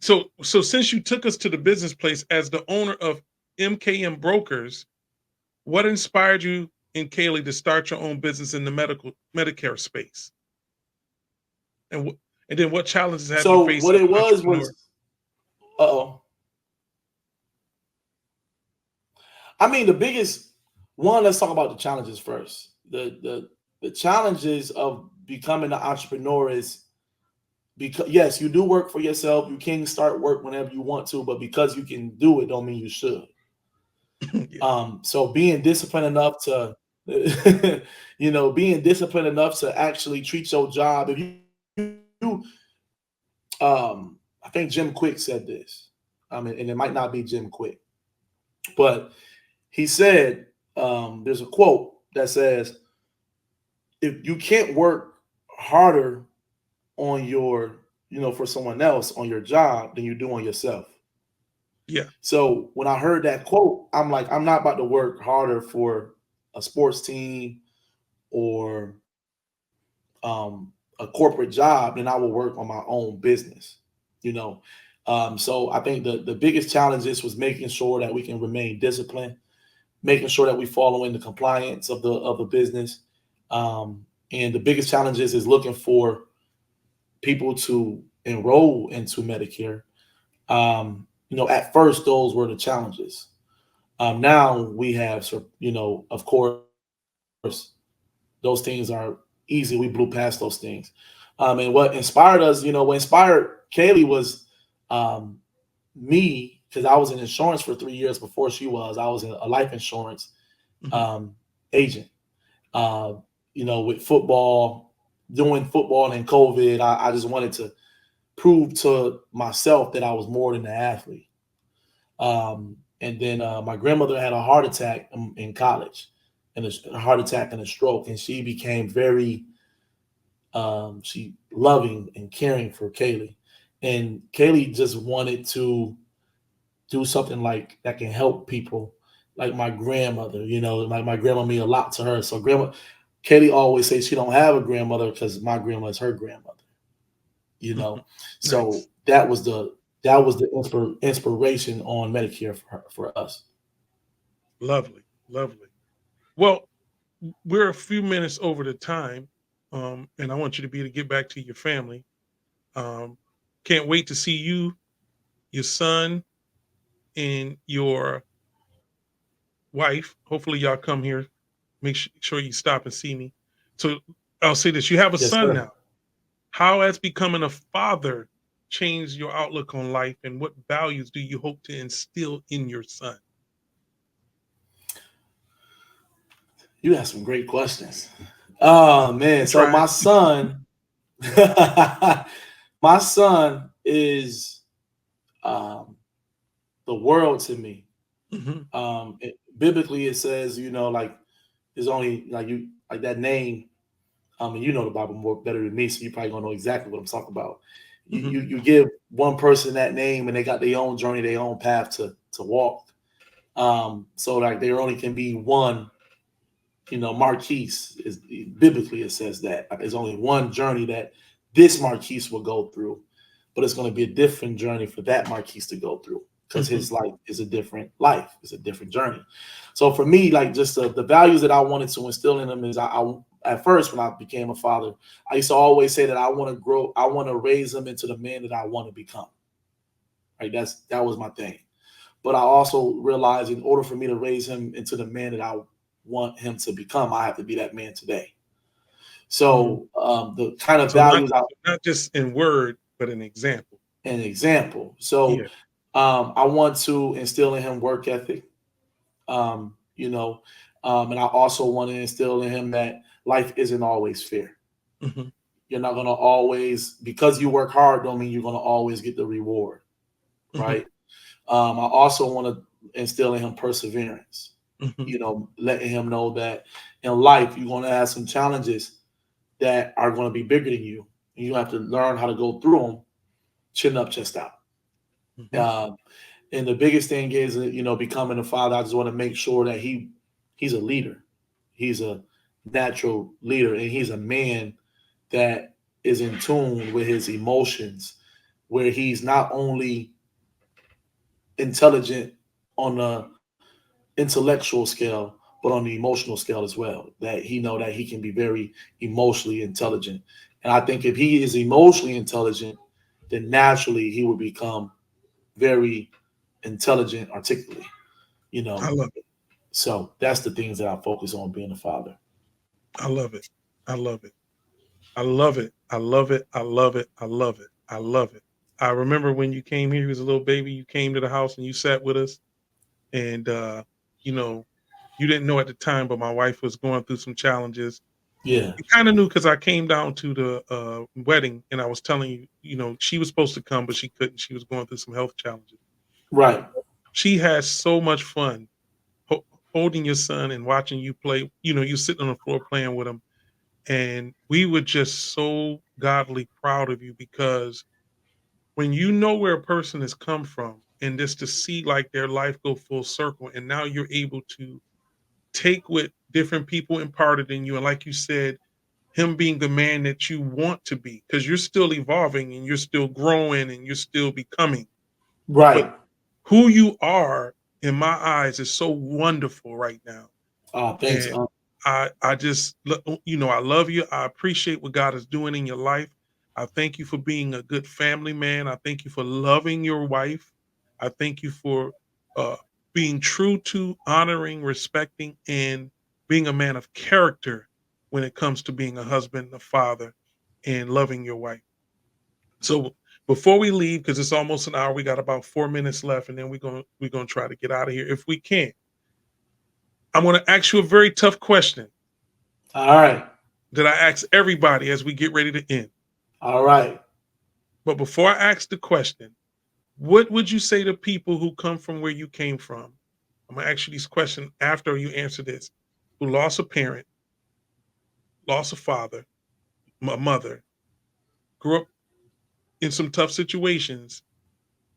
A: so
B: you.
A: since you took us to the business place as the owner of MKM Brokers, what inspired you? in Kaylee to start your own business in the Medicare space? And and then what challenges have you
B: So
A: faced
B: what
A: as
B: it
A: an
B: was,
A: entrepreneur?
B: uh-oh. I mean, the biggest one, let's talk about the challenges first. The challenges of becoming an entrepreneur is because yes, you do work for yourself. You can start work whenever you want to, but because you can do it, don't mean you should.
A: Yeah.
B: So being disciplined enough to, being disciplined enough to actually treat your job. If I think Jim Quick said this. I mean, and it might not be Jim Quick, but he said, there's a quote that says, if you can't work harder on your, for someone else on your job than you do on yourself.
A: Yeah.
B: So when I heard that quote, I'm like, I'm not about to work harder for a sports team or a corporate job than I will work on my own business. You know, so I think the biggest challenges was making sure that we can remain disciplined, making sure that we follow in the compliance of the business. And the biggest challenges is looking for people to enroll into Medicare. At first those were the challenges. Now we have, of course, those things are easy. We blew past those things. And what inspired us, what inspired Kaylee was me, because I was in insurance for 3 years before she was. I was a life insurance
A: Mhm.
B: um, agent. Uh, with football, doing football and COVID, I just wanted to prove to myself that I was more than an athlete. And then my grandmother had a heart attack in college, and a heart attack and a stroke, and she became very she loving and caring for Kaylee, and Kaylee just wanted to do something like that can help people, like my grandmother. Like my grandma mean a lot to her. So grandma Kaylee always says she don't have a grandmother because my grandma is her grandmother. You
A: Mhm.
B: know, so
A: Nice.
B: that was the inspiration on Medicare for us.
A: Lovely. Lovely. Well, we're a few minutes over the time, and I want you to be to get back to your family. Um, can't wait to see you, your son, and your wife. Hopefully, y'all come here. Make sure you stop and see me. So I'll say this: you have a
B: Yes,
A: son
B: sir.
A: now. How has becoming a father changed your outlook on life, and what values do you hope to instill in your son?
B: You have some great questions. Oh man,
A: I'm
B: so
A: trying.
B: my son, my son is um, the world to me.
A: Hmm.
B: Biblically, it says, like there's only like you like that name. And you know the Bible more better than me, so you probably gonna know exactly what I'm talking about. You
A: Hmm.
B: you you give one person that name, and they got their own journey, their own path to walk. So like there only can be one. Marquis is biblically it says that like, there's only one journey that this Marquis will go through, but it's going to be a different journey for that Marquis to go through because
A: Hmm.
B: his life is a different life, it's a different journey. So for me, like just the values that I wanted to instill in him is I at first when I became a father, I used to always say that I want to grow, I want to raise him into the man that I want to become. Right, that was my thing. But I also realized in order for me to raise him into the man that I want him to become, I have to be that man today.
A: Hmm.
B: So the kind of
A: So not
B: values,
A: not just in word, but an example.
B: an example. So
A: Yeah.
B: I want to instill in him work ethic. And I also want to instill in him that life isn't always fair.
A: Hmm.
B: You're not gonna always because you work hard don't mean you're gonna always get the reward,
A: Hmm.
B: right? I also want to instill in him perseverance.
A: Hmm.
B: Letting him know that in life you're going to have some challenges that are going to be bigger than you. And you have to learn how to go through them, chin up, chest out.
A: Hmm.
B: Uh, and the biggest thing is, becoming a father. I just want to make sure that he's a leader. He's a natural leader, and he's a man that is in tune with his emotions, where he's not only intelligent on a intellectual scale, but on the emotional scale as well. That he know that he can be very emotionally intelligent. And I think if he is emotionally intelligent, then naturally he will become very intelligent articulately. You
A: I
B: know,
A: love it.
B: so that's the things that I focus on being a father.
A: I love it. I love it. I love it. I love it. I love it. I love it. I love it. I remember when you came here, you was a little baby, you came to the house and you sat with us and you know, you didn't know at the time, but my wife was going through some challenges.
B: Yeah,
A: You kind of knew because I came down to the wedding and I was telling you, you know, she was supposed to come, but she couldn't. She was going through some health challenges.
B: right,
A: She has so much fun ho- holding your son and watching you play. You know, you sitting on the floor playing with him, and we were just so godly proud of you because when you know where a person has come from, and just to see like their life go full circle, and now you're able to take what different people imparted in you, and like you said, him being the man that you want to be, because you're still evolving and you're still growing and you're still becoming. But
B: right.
A: who you are, in my eyes, is so wonderful right now.
B: Thanks.
A: And I just you know, I love you. I appreciate what God is doing in your life. I thank you for being a good family man. I thank you for loving your wife. I thank you for uh, being true to honoring, respecting, and being a man of character when it comes to being a husband, a father, and loving your wife. So before we leave, because it's almost an hour, we got about 4 minutes left, and then we're gonna try to get out of here if we can. I'm gonna ask you a very tough question
B: All right,
A: that I ask everybody as we get ready to end.
B: all right.
A: But before I ask the question, what would you say to people who come from where you came from? I'm gonna ask you these questions after you answer this. Who lost a parent, lost a father, a mother, grew up in some tough situations.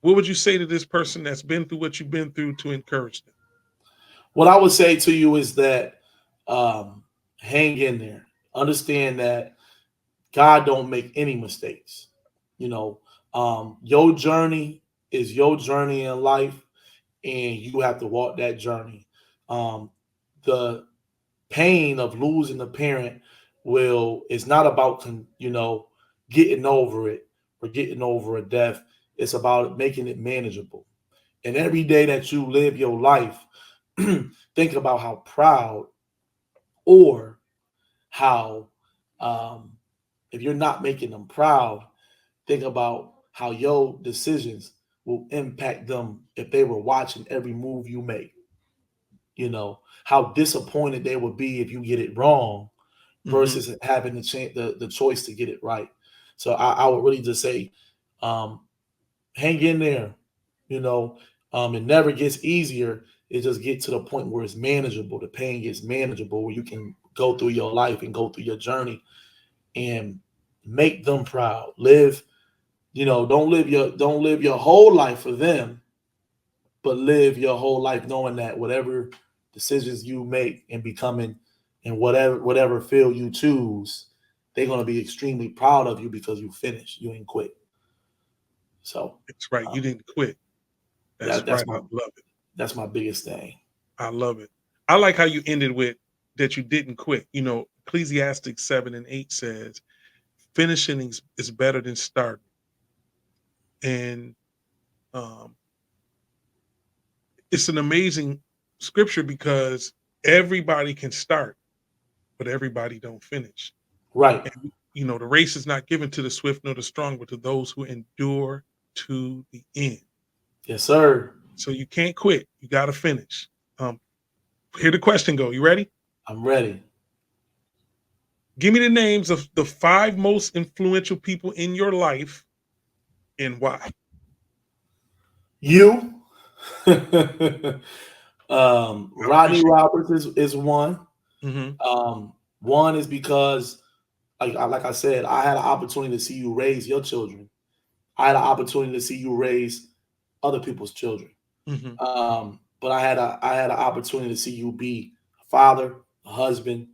A: What would you say to this person that's been through what you've been through to encourage them?
B: What I would say to you is that um, hang in there. Understand that God don't make any mistakes. You know, your journey is your journey in life, and you have to walk that journey. Um, the pain of losing a parent will is not about getting over it or getting over a death. It's about making it manageable. And every day that you live your life, think about how proud or how um, if you're not making them proud, think about how your decisions will impact them if they were watching every move you make. You know how disappointed they would be if you get it wrong
A: Hmm.
B: versus having the chance, the choice to get it right. So I would really just say, um, hang in there. You know, it never gets easier. It just gets to the point where it's manageable. The pain gets manageable, where you can go through your life and go through your journey and make them proud. Live, don't live your whole life for them, but live your whole life knowing that whatever decisions you make and becoming in whatever field you choose, they're gonna be extremely proud of you because you finished. You ain't quit. So
A: That's right.
B: uh,
A: You didn't quit.
B: that
A: That's
B: that's
A: right.
B: my
A: I love it.
B: that's my biggest thing.
A: I love it. I like how you ended with that you didn't quit. You know, Ecclesiastes 7:8 says, finishing is better than starting. And um, it's an amazing scripture because everybody can start, but everybody don't finish.
B: Right.
A: And you know, the race is not given to the swift nor the strong, but to those who endure to the end.
B: Yes, sir.
A: So you can't quit. You got to finish. Um, Here the question go. You ready?
B: I'm ready.
A: Give me the names of the five most influential people in your life and why.
B: You.
A: I
B: Rodney
A: appreciate
B: Roberts is one.
A: it.
B: One is because, like I said, I had an opportunity to see you raise your children. I had an opportunity to see you raise other people's children.
A: Hmm.
B: But I had an opportunity to see you be a father, a husband,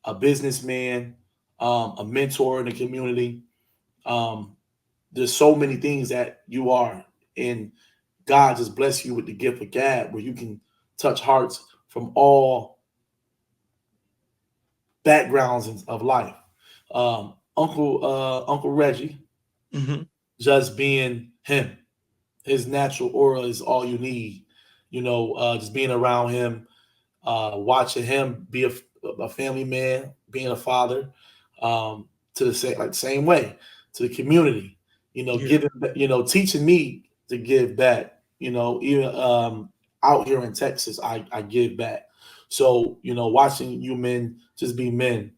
B: a businessman, a mentor in the community. Um, there's so many things that you are, and God just bless you with the gift of gab, where you can touch hearts from all. backgrounds of life. Uncle Reggie,
A: Hmm.
B: just being him, his natural aura is all you need. Just being around him, watching him be a family man, being a father, to the same way to the community.
A: Yeah.
B: Giving, teaching me to give back. Even out here in Texas, I give back. So watching you men just be men.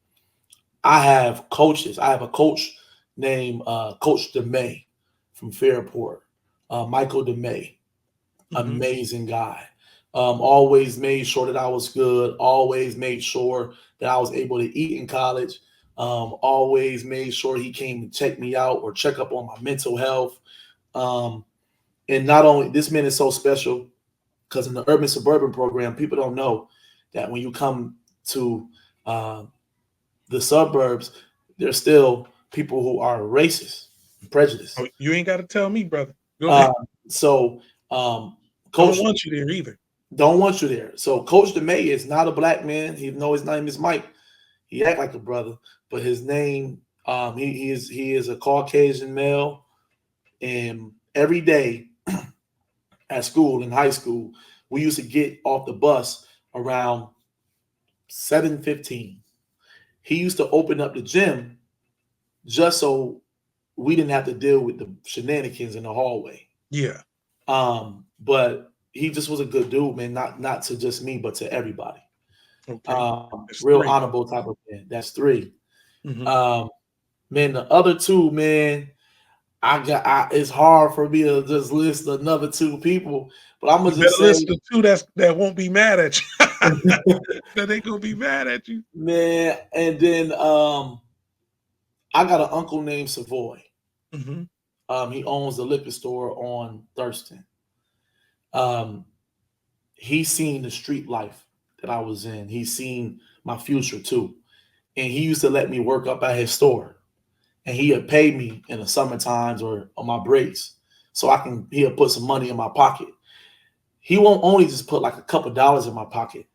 B: I have coaches. I have a coach named Coach DeMay from Fairport, Michael DeMay,
A: Hmm.
B: amazing guy. Always made sure that I was good. Always made sure that I was able to eat in college. Always made sure he came to check me out or check up on my mental health. Um, and not only this man is so special because in the urban suburban program, people don't know that when you come to uh, the suburbs, there's still people who are racist, and prejudiced.
A: Oh, you ain't got to tell me, brother. Go
B: Uh,
A: ahead.
B: so, um,
A: Don't
B: Coach
A: want you there either.
B: don't want you there. So Coach DeMay is not a black man. Even though his name is Mike, he act like a brother, but his name, he is a Caucasian male, and every day at school in high school, we used to get off the bus around 7:15. He used to open up the gym just so we didn't have to deal with the shenanigans in the hallway.
A: Yeah.
B: But he just was a good dude, man. Not to just me, but to everybody.
A: Okay. That's
B: Real
A: three.
B: honorable type of man. That's three.
A: Hmm.
B: Um, man, the other two, man, it's hard for me to just list another two people, but I'm
A: You
B: gonna
A: better
B: just say,
A: listen to two that won't be mad at you. That ain't gonna be mad at you.
B: man, and then I got an uncle named Savoy.
A: Hmm.
B: He owns the liquor store on Thurston. Um, he's seen the street life that I was in. He's seen my future too. And he used to let me work up at his store. And he would pay me in the summer times or on my breaks. So he'll put some money in my pocket. He won't only just put like a couple dollars in my pocket,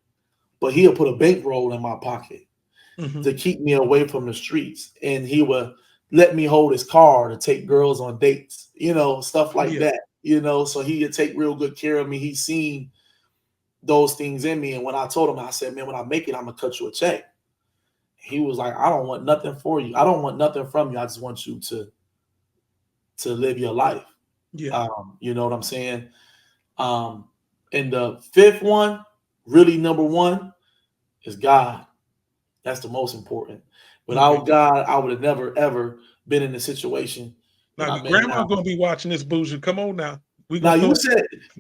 B: but he'll put a bankroll in my pocket
A: Hmm.
B: to keep me away from the streets. And he would let me hold his car to take girls on dates, stuff like
A: Yeah.
B: that. So he would take real good care of me. He's seen those things in me. And when I told him, I said, man, when I make it, I'm gonna cut you a check. He was like, I don't want nothing for you. I don't want nothing from you. I just want you to live your life.
A: Yeah.
B: You know what I'm saying? Um, and the fifth one, really number one, is God. That's the most important.
A: Okay.
B: Without God, I would have never ever been in the situation that
A: Now your
B: I'm in
A: grandma
B: now.
A: gonna be watching this bougie. Come on now. We
B: Now
A: gonna
B: you
A: throw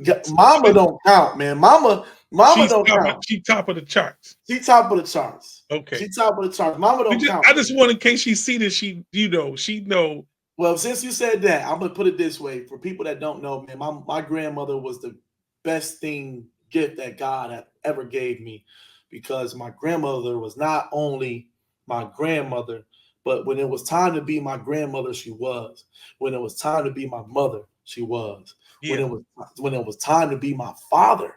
B: said
A: she,
B: Mama don't count, man. Mama don't count.
A: she top of the charts.
B: She top of the charts. She
A: Okay.
B: top of the charts. Mama don't count.
A: I just want in case she see this, she know.
B: Well, since you said that, I'm gonna put it this way: for people that don't know, man, my grandmother was the best gift that God had ever gave me, because my grandmother was not only my grandmother, but when it was time to be my grandmother, she was. When it was time to be my mother, she was. When
A: Yeah.
B: it was time to be my father,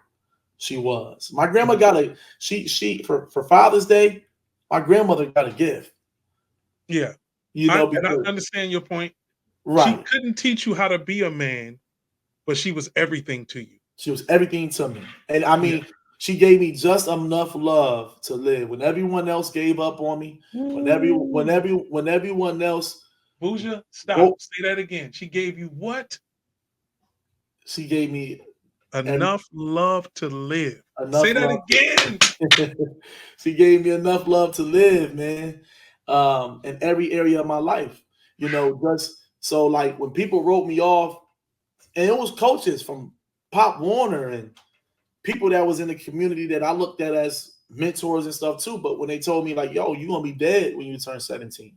B: she was. My grandma
A: Mhm.
B: got a she for Father's Day. My grandmother got a gift,
A: Yeah. And I
B: because
A: understand your point. She
B: right.
A: couldn't teach you how to be a man, but she was everything to you.
B: She was everything to me. And I
A: Yeah.
B: mean, she gave me just enough love to live. When everyone else gave up on me,
A: Ooh.
B: when everyone else
A: Bougie, stop.
B: broke,
A: Say that again. She gave you what?
B: she gave me every,
A: Enough love to live. Say
B: enough
A: that
B: love.
A: again.
B: She gave me enough love to live, man. In every area of my life. Just so like when people wrote me off, and it was coaches from Pop Warner and people that was in the community that I looked at as mentors and stuff too. But when they told me like, yo, you're gonna be dead when you turn 17,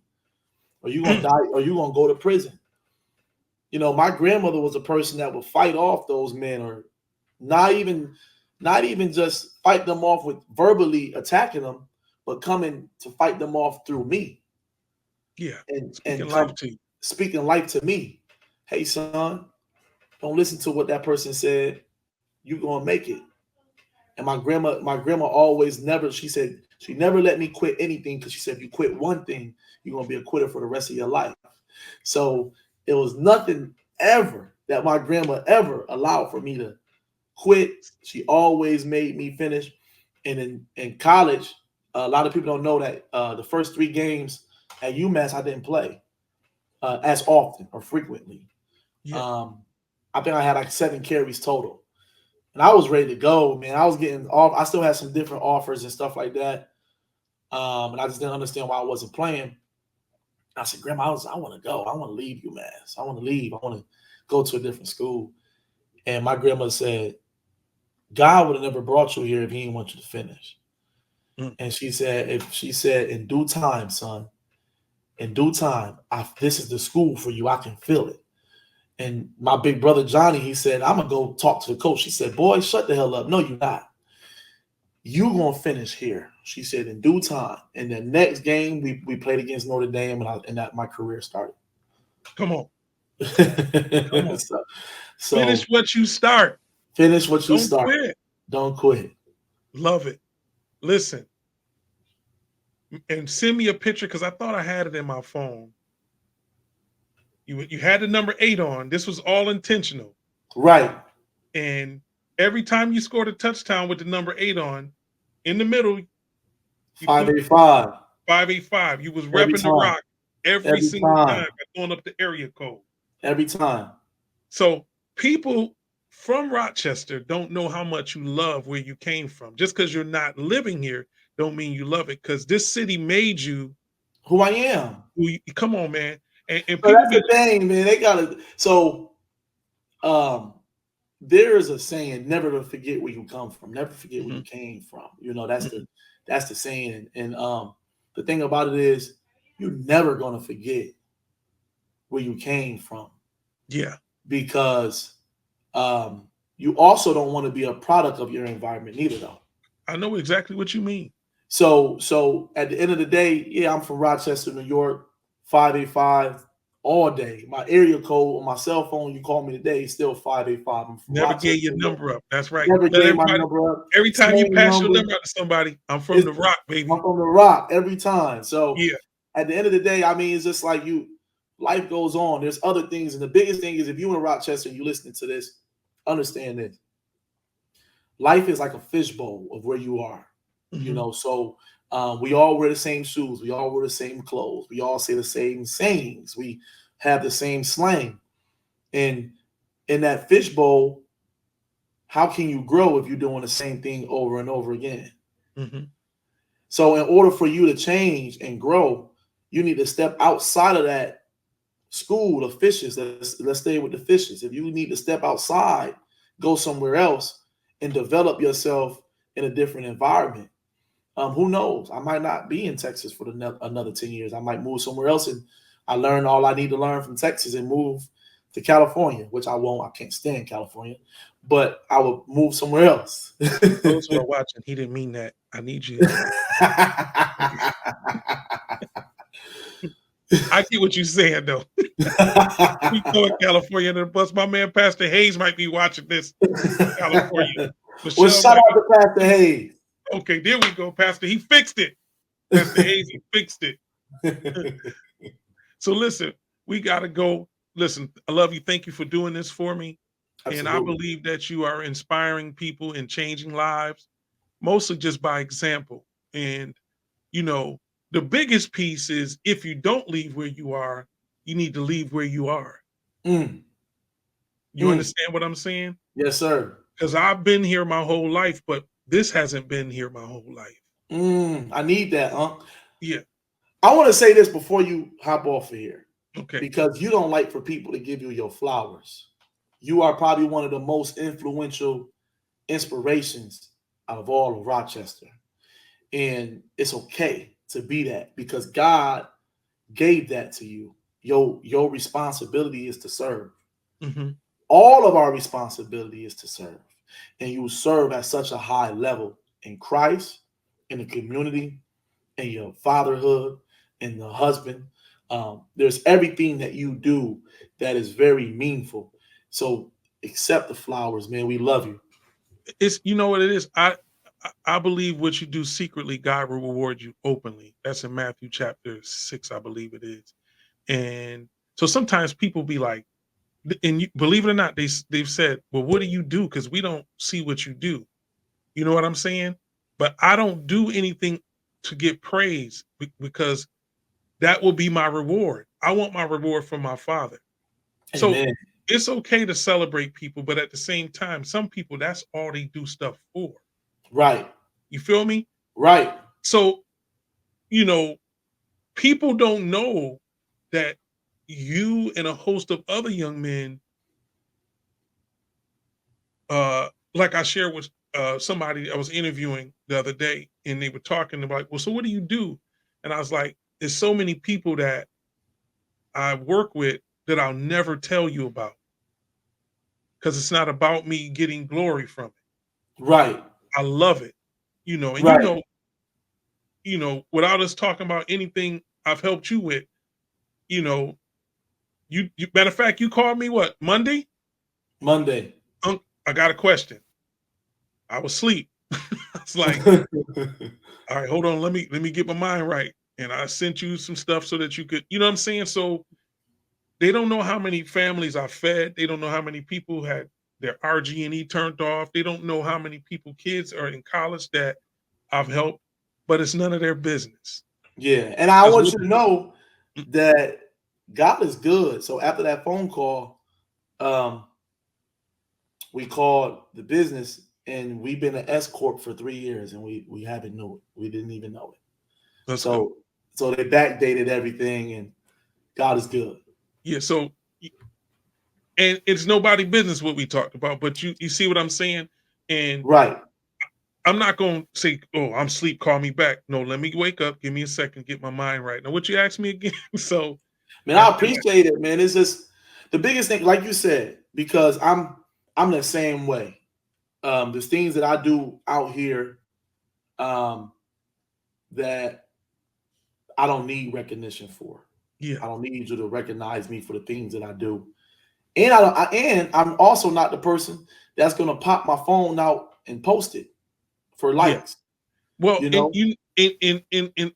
B: or you're gonna die, or you're gonna go to prison. My grandmother was a person that would fight off those men, or not even not even just fight them off with verbally attacking them, but coming to fight them off through me,
A: Yeah.
B: and
A: Speaking life
B: come
A: to you.
B: speaking life to me. Hey son, don't listen to what that person said. You gonna make it. And my grandma always never, she said, She never let me quit anything because she said if you quit one thing, you're gonna be a quitter for the rest of your life. So it was nothing ever that my grandma ever allowed for me to quit. She always made me finish. And in college, a lot of people don't know that the first 3 games at UMass I didn't play as often or frequently.
A: Yeah.
B: Um, I think I had like 7 carries total, and I was ready to go. Man, I was getting off. I still had some different offers and stuff like that, and I just didn't understand why I wasn't playing. I said, Grandma, I want to go. I want to leave UMass. I want to leave. I want to go to a different school. And my grandma said, God would have never brought you here if he didn't want you to finish.
A: Mm.
B: And she said, in due time, son, in due time, this is the school for you. I can feel it. And my big brother Johnny, he said, I'm gonna go talk to the coach. She said, boy, shut the hell up. No, you're not. You gonna finish here. She said, in due time. And the next game we played against Notre Dame, and that my career started.
A: Come on. Come on.
B: so,
A: Finish
B: so
A: what you start.
B: finish what you
A: Don't
B: start.
A: quit.
B: Don't quit.
A: Love it. Listen, and send me a picture because I thought I had it in my phone. You had the number 8 on. This was all intentional.
B: Right.
A: And every time you scored a touchdown with the number 8 on, in the middle, you threw
B: 585.
A: 585. You was
B: Every
A: repping the
B: time.
A: rock every
B: Every
A: single time
B: time.
A: by throwing up the area code.
B: Every time.
A: So people from Rochester don't know how much you love where you came from. Just because you're not living here, don't mean you love it. Because this city made you
B: Who I am.
A: who you, come on, man. And
B: So
A: people
B: that's
A: be
B: the thing, man. They gotta um there is a saying, never to forget where you come from, never forget where you
A: Mhm,
B: came from. That's
A: mhm.
B: the saying. And the thing about it is you're never gonna forget where you came from
A: Yeah,
B: because um you also don't want to be a product of your environment neither though.
A: I know exactly what you mean.
B: So at the end of the day, yeah, I'm from Rochester, New York, 585 all day. My area code on my cell phone, you call me today, is still 585. I'm from
A: Never
B: Rochester,
A: gave your
B: New York.
A: number up. That's right.
B: Never
A: Let
B: gave my
A: everybody,
B: number up.
A: every time you
B: Same
A: pass your
B: number.
A: number out to somebody, I'm from
B: It's,
A: the rock,
B: I'm
A: baby.
B: from the rock every time. So
A: Yeah.
B: at the end of the day, I mean, it's just like life goes on. There's other things. And the biggest thing is if you're in Rochester and you're listening to this, understand this. Life is like a fishbowl of where you are.
A: Hmm.
B: So we all wear the same shoes. We all wear the same clothes. We all say the same sayings. We have the same slang. And in that fishbowl, how can you grow if you're doing the same thing over and over again?
A: Hmm.
B: So in order for you to change and grow, you need to step outside of that school of fishes. Let's stay with the fishes. If you need to step outside, go somewhere else and develop yourself in a different environment. Who knows? I might not be in Texas for another 10 years. I might move somewhere else and I learn all I need to learn from Texas and move to California, which I won't. I can't stand California, but I will move somewhere else.
A: For those who are watching, he didn't mean that. I need you. I get what you're saying, though. We throwing California under the bus. My man, Pastor Hayes, might be watching this from California.
B: Well,
A: Michelle
B: shout
A: might
B: out
A: be.
B: to Pastor Hayes.
A: Okay, there we go, Pastor. He fixed it. Pastor Hayes, he fixed it. So listen, we got to go. Listen, I love you. Thank you for doing this for me. And I
B: Absolutely.
A: believe that you are inspiring people and changing lives, mostly just by example. And, you know, the biggest piece is if you don't leave where you are, you need to leave where you are.
B: Mm,
A: You
B: mm.
A: understand what I'm saying?
B: Yes, sir.
A: Because I've been here my whole life, but this hasn't been here my whole life.
B: I need that, huh?
A: Yeah.
B: I want to say this before you hop off of here,
A: Okay.
B: because you don't like for people to give you your flowers. You are probably one of the most influential inspirations out of all of Rochester. And it's okay to be that because God gave that to you. Your responsibility is to serve.
A: Hmm.
B: All of our responsibility is to serve. And you serve at such a high level in Christ, in the community, in your fatherhood, in the husband. There's everything that you do that is very meaningful. So accept the flowers, man. We love you.
A: It's, you know what it is. I believe what you do secretly, God will reward you openly. That's in Matthew chapter 6, I believe it is. And so sometimes people be like, and believe it or not, they've said, "Well, what do you do? Because we don't see what you do." You know what I'm saying? But I don't do anything to get praise because that will be my reward. I want my reward from my Father. So
B: Amen.
A: it's okay to celebrate people, but at the same time, some people that's all they do stuff for.
B: Right.
A: You feel me?
B: Right.
A: So, you know, people don't know that you and a host of other young men, like I shared with somebody I was interviewing the other day, and they were talking about, well, so what do you do? And I was like, there's so many people that I work with that I'll never tell you about because it's not about me getting glory from it.
B: Right.
A: I love it, and
B: Right.
A: without us talking about anything I've helped you with, you know, you matter of fact, you called me what, Monday?
B: Monday.
A: I got a question. I was asleep. It's like, all right, hold on, let me get my mind right. And I sent you some stuff so that you could, you know what I'm saying? So they don't know how many families I fed. They don't know how many people had their RG&E turned off. They don't know how many people kids are in college that I've helped, but it's none of their business.
B: Yeah. And I
A: Because
B: want
A: what
B: you to know
A: mm,
B: that God is good. So after that phone call, um, we called the business and we've been an S corp for 3 years and we haven't know it. We didn't even know it.
A: let's go.
B: So they backdated everything and God is good.
A: Yeah, so and it's nobody business what we talked about, but you see what I'm saying? And
B: Right.
A: I'm not gonna say, "Oh, I'm sleep, call me back." No, let me wake up, give me a second, get my mind right. Now, what you asked me again? So
B: Man, I
A: after that,
B: appreciate it, man. It's just the biggest thing, like you said, because I'm the same way. There's things that I do out here um that I don't need recognition for.
A: yeah,
B: I don't need you to recognize me for the things that I do. And I don't and I'm also not the person that's gonna pop my phone out and post it for
A: yeah.
B: likes,
A: Well,
B: you
A: and
B: know?
A: you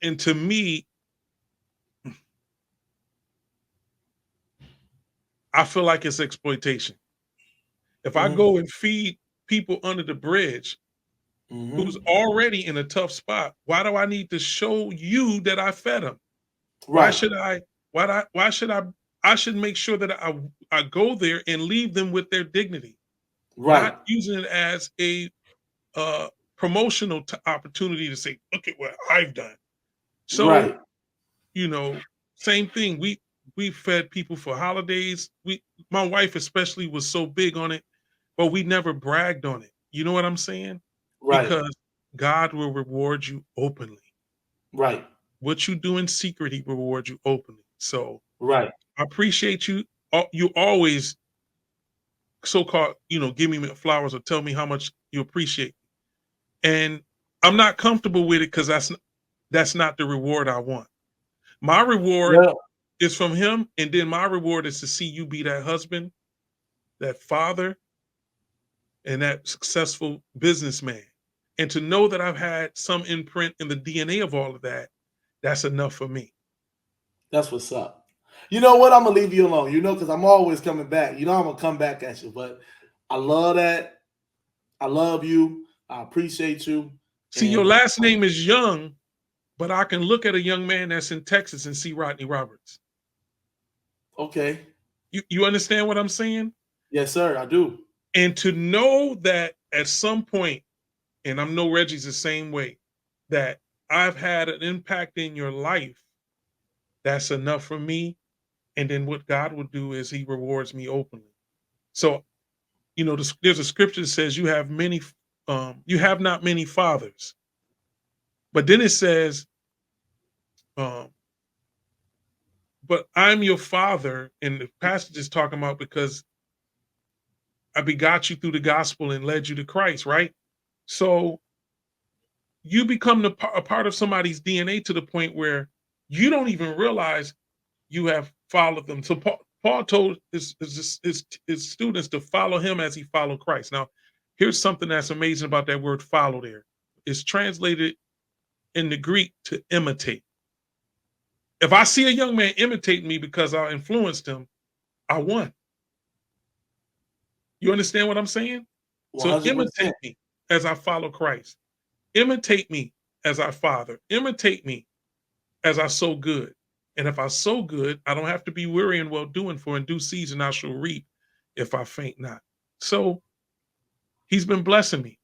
A: and to me, I feel like it's exploitation. If I
B: Hmm.
A: go and feed people under the bridge who's
B: Hmm.
A: already in a tough spot, why do I need to show you that I fed them? Why
B: Right,
A: should I? Why should I? I should make sure that I go there and leave them with their dignity,
B: right,
A: not using it as a promotional opportunity to say, "Look at what I've done." So
B: right,
A: you know, same thing. We fed people for holidays. My wife especially was so big on it, but we never bragged on it. You know what I'm saying?
B: right,
A: Because God will reward you openly.
B: right,
A: What you do in secret, He will reward you openly. So
B: right.
A: I appreciate you. You always so-called, give me flowers or tell me how much you appreciate. And I'm not comfortable with it because that's not the reward I want. My reward
B: Yeah,
A: is from Him, and then my reward is to see you be that husband, that father, and that successful businessman. And to know that I've had some imprint in the DNA of all of that, that's enough for me.
B: that's what's up. You know what? I'm gonna leave you alone, because I'm always coming back. I'm gonna come back at you, but I love that. I love you. I appreciate you.
A: See, your
B: And
A: last name is Young, but I can look at a young man that's in Texas and see Rodney Roberts.
B: okay.
A: You understand what I'm saying?
B: Yes, sir, I do.
A: And to know that at some point, and I'm know Reggie's the same way, that I've had an impact in your life, that's enough for me. And then what God will do is He rewards me openly. So, there's a scripture that says you have not many fathers, but then it says, um, but I'm your father, and the passage is talking about because I begot you through the gospel and led you to Christ, right? So you become a part of somebody's DNA to the point where you don't even realize you have followed them. So Paul told his students to follow him as he followed Christ. Now, here's something that's amazing about that word follow there. is translated in the Greek to imitate. If I see a young man imitate me because I influenced him, I won. You understand what I'm saying? So
B: 100%.
A: imitate me as I follow Christ. Imitate me as I father. Imitate me as I sow good. And if I sow good, I don't have to be weary and well doing, for in due season I shall reap if I faint not. So he's been blessing me.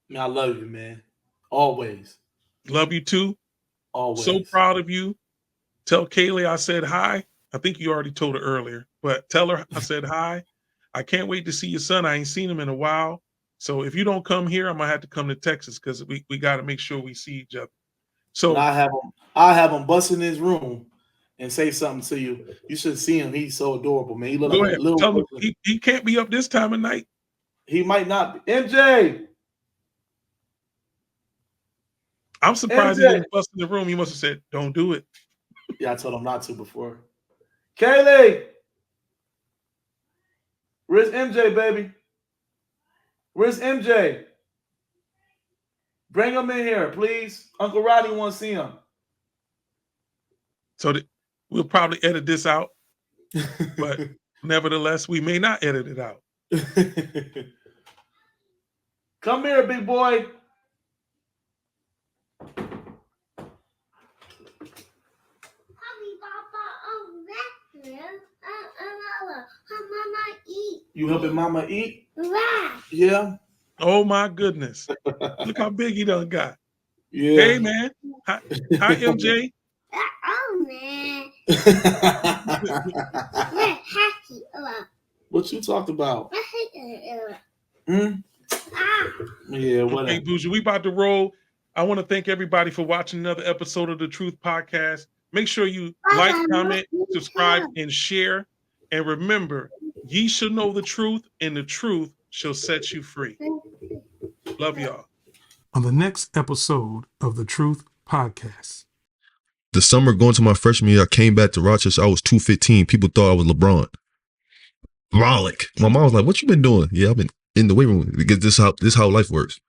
B: Man, I love you, man. Always.
A: Love you too. So
B: Always.
A: proud of you. Tell Kaylee I said hi. I think you already told her earlier, but tell her I said hi. I can't wait to see your son. I ain't seen him in a while. So if you don't come here, I'm gonna have to come to Texas because we got to make sure we see each other.
B: And
A: So
B: I have him bust in his room and say something to you. You should see him. He's so adorable, man. He look
A: go
B: like
A: ahead.
B: a little
A: Tell him
B: person.
A: he can't be up this time of night.
B: He might not be. MJ.
A: I'm surprised he
B: MJ.
A: didn't bust in the room. He must have said, "Don't do it."
B: Yeah, I told him not to before. Kaylee. Where's MJ, baby? Where's MJ? Bring him in here, please. Uncle Rodney wants to see him.
A: So we'll probably edit this out, but nevertheless, we may not edit it out.
B: Come here, big boy. You helping mama eat? Yeah.
A: Oh my goodness. Look how big he done got.
B: Yeah.
A: Hey man. Hi MJ.
C: Oh man.
B: What you talked about? Hmm? Yeah, whatever.
A: Okay, Bougie, we about to roll. I want to thank everybody for watching another episode of the Truth Podcast. Make sure you like, comment, subscribe, and share. And remember, ye shall know the truth, and the truth shall set you free. Love y'all. On the next episode of the Truth Podcast.
D: The summer going to my freshman year, I came back to Rochester. I was 215. People thought I was LeBron. Rollick. My mom was like, "What you been doing?" Yeah, I've been in the weight room because this is how life works.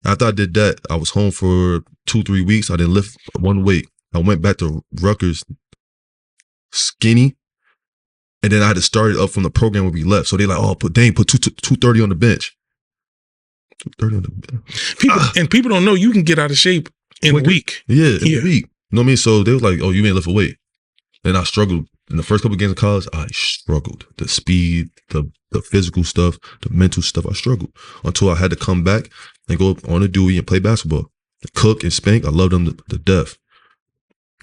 D: After I did that, I was home for 2-3 weeks. I didn't lift one weight. I went back to Rutgers skinny, and then I had to start it up from the program where we left. So they like, "Oh, put 230 on the bench." 230 on the bench.
A: People don't know you can get out of shape in a week.
D: Yeah, in a week. You know what I mean? So they was like, "Oh, you ain't lift a weight." And I struggled. In the first couple of games of college, I struggled. The speed, the physical stuff, the mental stuff, I struggled. Until I had to come back and go on a Dewey and play basketball. Cook and Spank, I love them to death.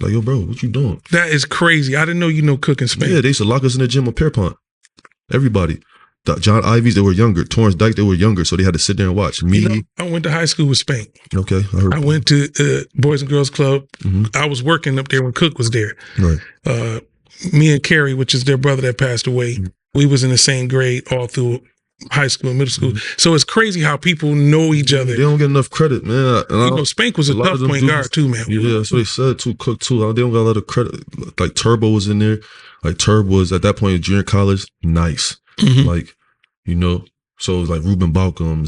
D: Like, yo, bro, what you doing?
A: That is crazy. I didn't know you know Cook and Spank.
D: Yeah, they used to lock us in the gym on Pierpont. Everybody. John Ivies, they were younger. Torrance Dyke, they were younger, so they had to sit there and watch. Me.
A: You know, I went to high school with Spank.
D: Okay.
A: I went to Boys and Girls Club.
D: Mm-hmm.
A: I was working up there when Cook was there.
D: Right.
A: Me and Carrie, which is their brother that passed away, we was in the same grade all through high school and middle school. Mm-hmm. So it's crazy how people know each other.
D: They don't get enough credit, man.
A: You know, Spank was a tough point guard too, man.
D: Yeah, that's what they said too. Cook too. They don't got a lot of credit. Like Turbo was in there. Like Turbo was at that point in junior college, nice. Mm-hmm. Like, you know, so it was like Ruben Balcom,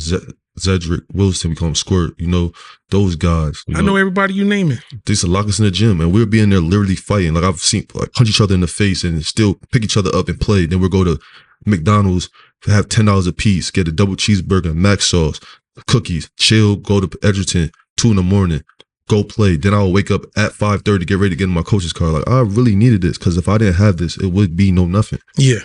D: Zedrick Wilson, we call him Squirt, you know, those guys.
A: I know everybody you name it.
D: They used to lock us in the gym and we'd be in there literally fighting. Like I've seen like punch each other in the face and still pick each other up and play. Then we'll go to McDonald's, have $10 a piece, get a double cheeseburger, mac sauce, cookies, chill, go to Edgerton, 2 a.m, go play. Then I'll wake up at 5:30, get ready to get in my coach's car. Like I really needed this because if I didn't have this, it would be no nothing.
A: Yeah.